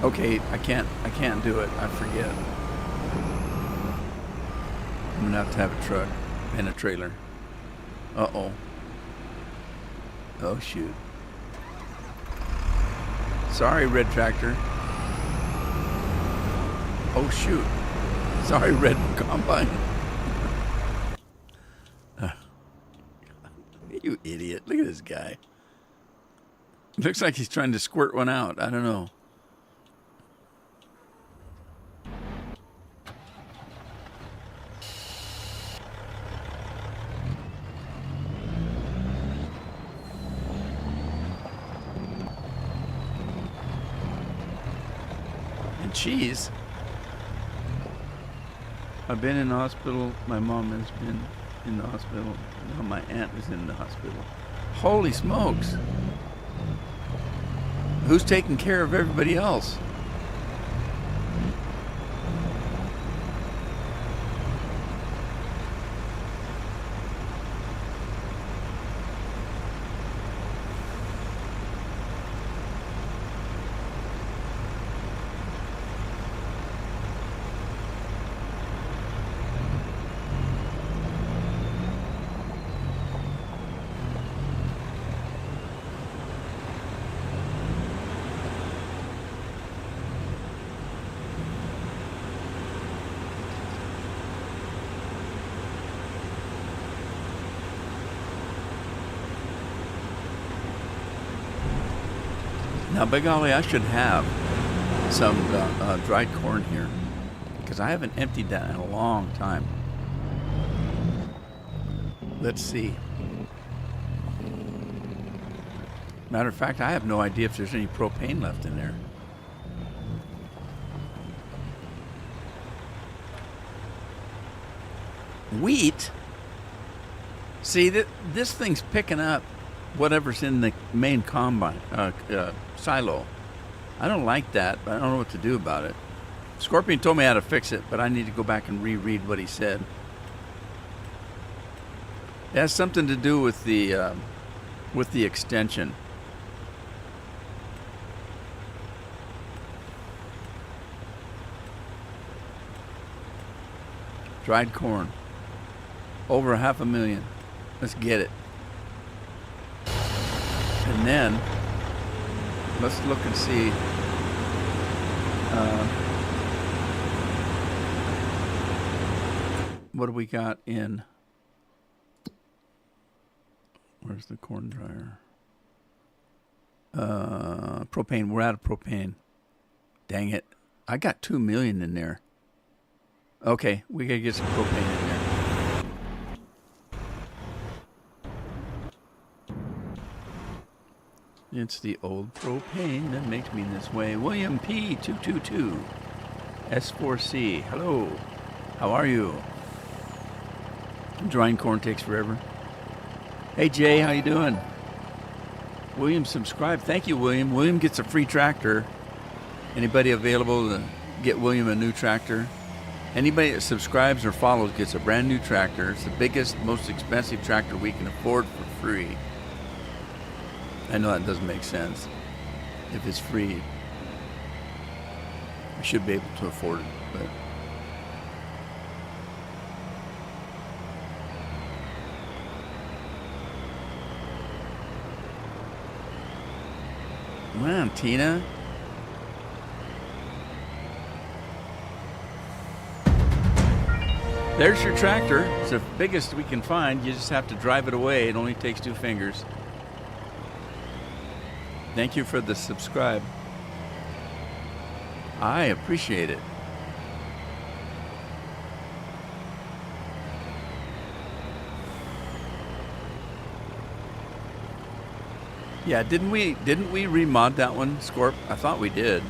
Okay, I can't do it. I forget. I'm gonna have to have a truck and a trailer. Uh-oh. Oh, shoot. Sorry, Red Tractor. Oh, shoot. Sorry, Red Combine. You idiot. Look at this guy. Looks like he's trying to squirt one out. I don't know. And cheese. I've been in the hospital. My mom has been in the hospital. Now my aunt is in the hospital. Holy smokes. Who's taking care of everybody else? Now, by golly, I should have some dried corn here because I haven't emptied that in a long time. Let's see. Matter of fact, I have no idea if there's any propane left in there. Wheat? See, this thing's picking up whatever's in the main combine silo. I don't like that, but I don't know what to do about it. Scorpion told me how to fix it, but I need to go back and reread what he said. It has something to do with the extension. Dried corn. Over 500,000. Let's get it. And then, let's look and see. What do we got in? Where's the corn dryer? Propane. We're out of propane. Dang it. I got 2 million in there. Okay, we gotta get some propane in there. It's the old propane that makes me this way. William P222 S4C. Hello. How are you? Drying corn takes forever. Hey Jay, how you doing? William subscribed. Thank you, William. William gets a free tractor. Anybody available to get William a new tractor? Anybody that subscribes or follows gets a brand new tractor. It's the biggest, most expensive tractor we can afford for free. I know that doesn't make sense. If it's free, we should be able to afford it, but wow, Tina. There's your tractor. It's the biggest we can find. You just have to drive it away. It only takes 2 fingers. Thank you for the subscribe. I appreciate it. Yeah, didn't we remod that one, Scorp? I thought we did.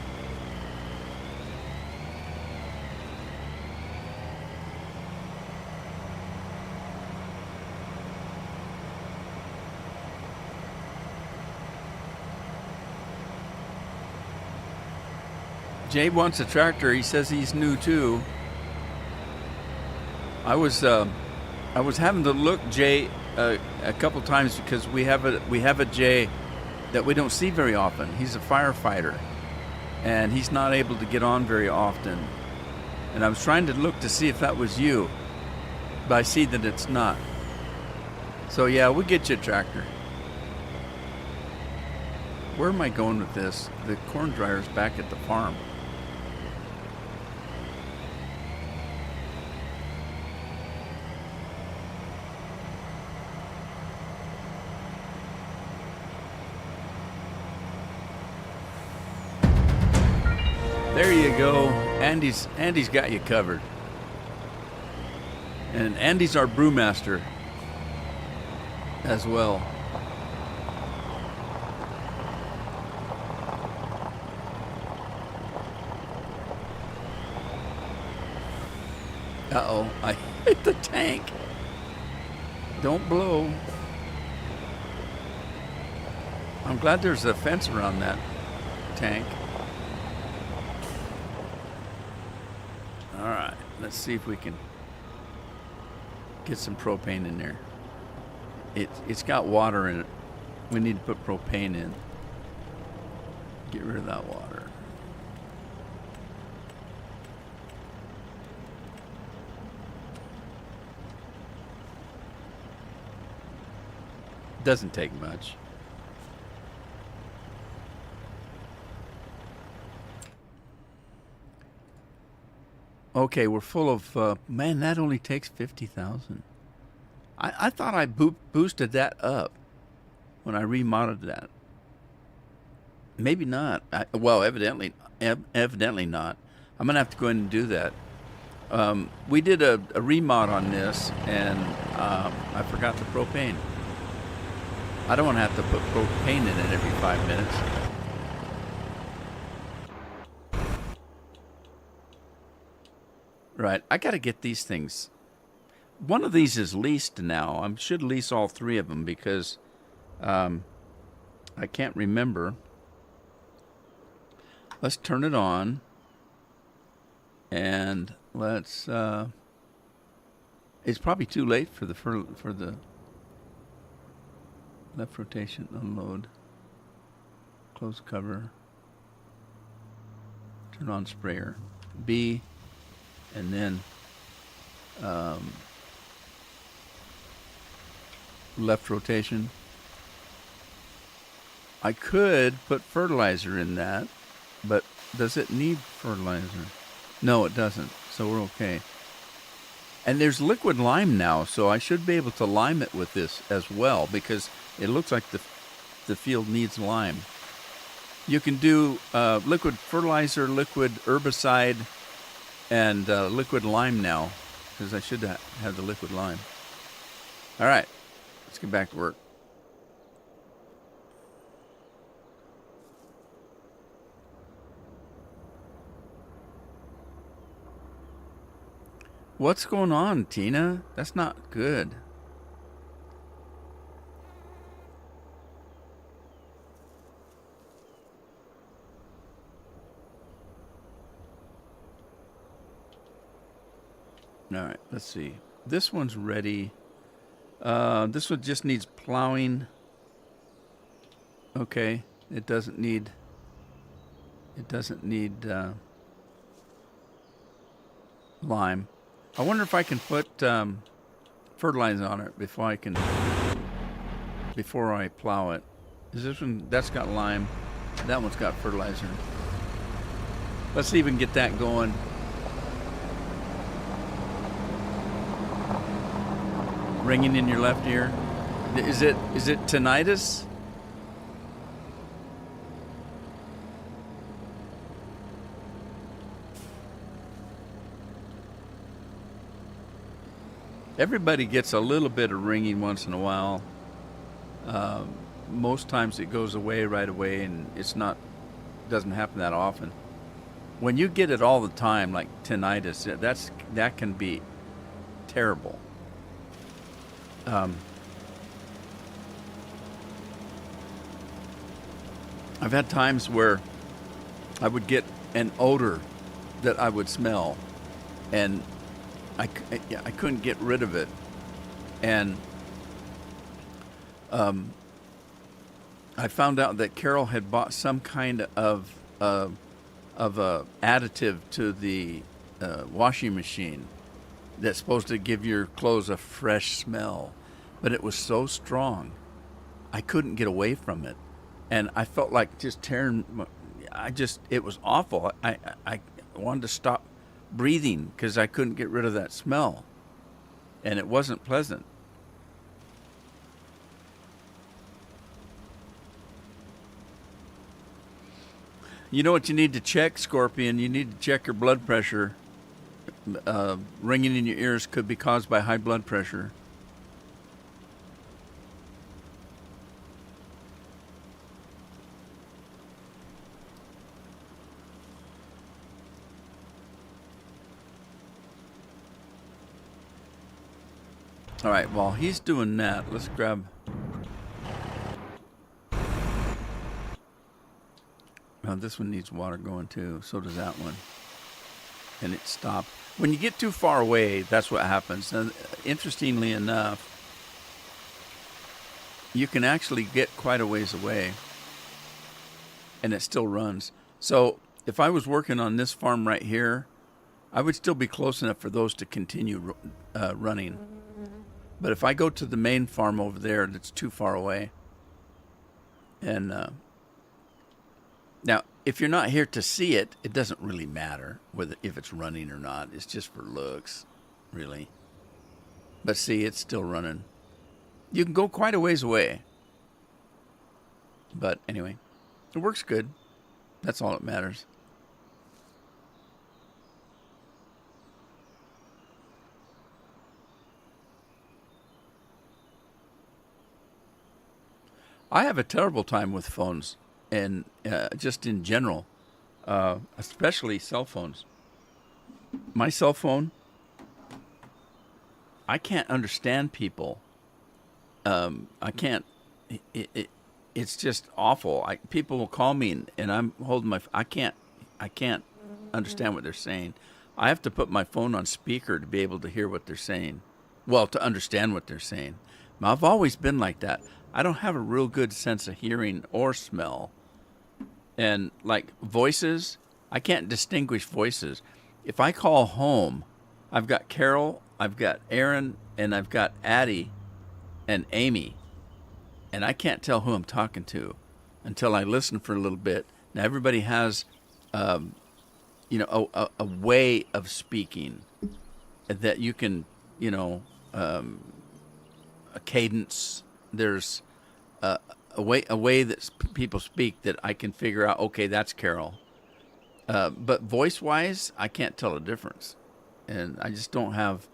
Jay wants a tractor. He says he's new too. I was having to look Jay a couple times because we have a Jay that we don't see very often. He's a firefighter, and he's not able to get on very often. And I was trying to look to see if that was you, but I see that it's not. So yeah, we'll get you a tractor. Where am I going with this? The corn dryer's back at the farm. There you go. Andy's got you covered. And Andy's our brewmaster as well. Uh-oh. Uh-oh, I hit the tank. Don't blow. I'm glad there's a fence around that tank. All right, let's see if we can get some propane in there. It's got water in it. We need to put propane in. Get rid of that water. Doesn't take much. Okay, we're full of, man, that only takes 50,000. I thought I boosted that up when I remodded that. Maybe not. Well, evidently not. I'm going to have to go in and do that. We did a remod on this, and I forgot the propane. I don't want to have to put propane in it every 5 minutes. Right, I got to get these things. One of these is leased now. I should lease all three of them because I can't remember. Let's turn it on. And let's... it's probably too late for the left rotation, unload, close cover, turn on sprayer, B, and then left rotation. I could put fertilizer in that, but does it need fertilizer? No, it doesn't, so we're okay. And there's liquid lime now, so I should be able to lime it with this as well, because it looks like the field needs lime. You can do liquid fertilizer, liquid herbicide, and liquid lime now, because I should have the liquid lime. All right, let's get back to work. What's going on, Tina? That's not good. All right, let's see. This one's ready. This one just needs plowing. Okay, it doesn't need lime. I wonder if I can put fertilizer on it before I plow it. Is this one? That's got lime. That one's got fertilizer. Let's see if we can get that going. Ringing in your left ear. Is it tinnitus? Everybody gets a little bit of ringing once in a while. Most times it goes away right away, and doesn't happen that often. When you get it all the time, like tinnitus, that can be terrible. I've had times where I would get an odor that I would smell, and I couldn't get rid of it, and I found out that Carol had bought some kind of a additive to the washing machine that's supposed to give your clothes a fresh smell, but it was so strong, I couldn't get away from it, and I felt like just tearing. It was awful. I wanted to stop breathing because I couldn't get rid of that smell, and it wasn't pleasant. You know what you need to check, Scorpion? You need to check your blood pressure. Ringing in your ears could be caused by high blood pressure. All right, while he's doing that, let's grab... Oh, this one needs water going too. So does that one. And it stopped. When you get too far away, that's what happens. And interestingly enough, you can actually get quite a ways away and it still runs. So if I was working on this farm right here, I would still be close enough for those to continue running. But if I go to the main farm over there, that's too far away. And now, if you're not here to see it, it doesn't really matter whether if it's running or not. It's just for looks, really. But see, it's still running. You can go quite a ways away. But anyway, it works good. That's all that matters. I have a terrible time with phones, and just in general, especially cell phones. My cell phone, I can't understand people. I can't. It's just awful. People will call me, and I'm holding my. I can't understand what they're saying. I have to put my phone on speaker to be able to hear what they're saying. Well, to understand what they're saying. Now, I've always been like that. I don't have a real good sense of hearing or smell. And like voices, I can't distinguish voices. If I call home, I've got Carol, I've got Aaron, and I've got Addie and Amy. And I can't tell who I'm talking to until I listen for a little bit. Now, everybody has, a way of speaking that you can, a cadence. There's a way that people speak that I can figure out, okay, that's Carol. But voice-wise, I can't tell a difference. And I just don't have...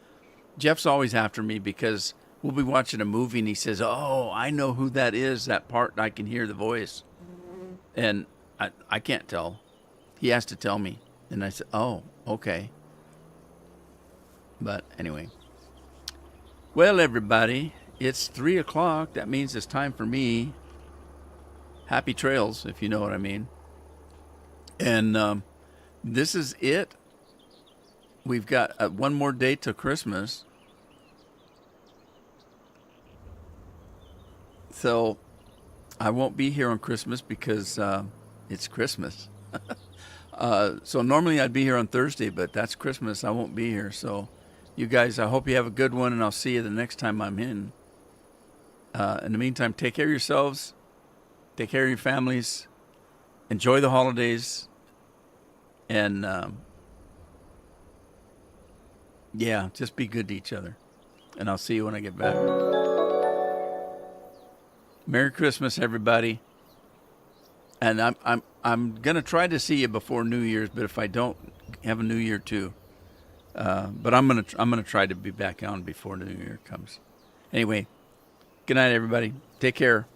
Jeff's always after me because we'll be watching a movie and he says, oh, I know who that is, that part, I can hear the voice. And I can't tell. He has to tell me. And I said, oh, okay. But anyway. Well, everybody... It's 3 o'clock. That means it's time for me. Happy trails, if you know what I mean. And this is it. We've got one more day till Christmas. So I won't be here on Christmas because it's Christmas. So normally I'd be here on Thursday, but that's Christmas. I won't be here. So you guys, I hope you have a good one, and I'll see you the next time I'm in. In the meantime, take care of yourselves. Take care of your families. Enjoy the holidays. And, just be good to each other. And I'll see you when I get back. Merry Christmas, everybody. And I'm going to try to see you before New Year's, but if I don't, have a New Year too. But I'm going to try to be back on before New Year comes. Anyway, good night, everybody. Take care.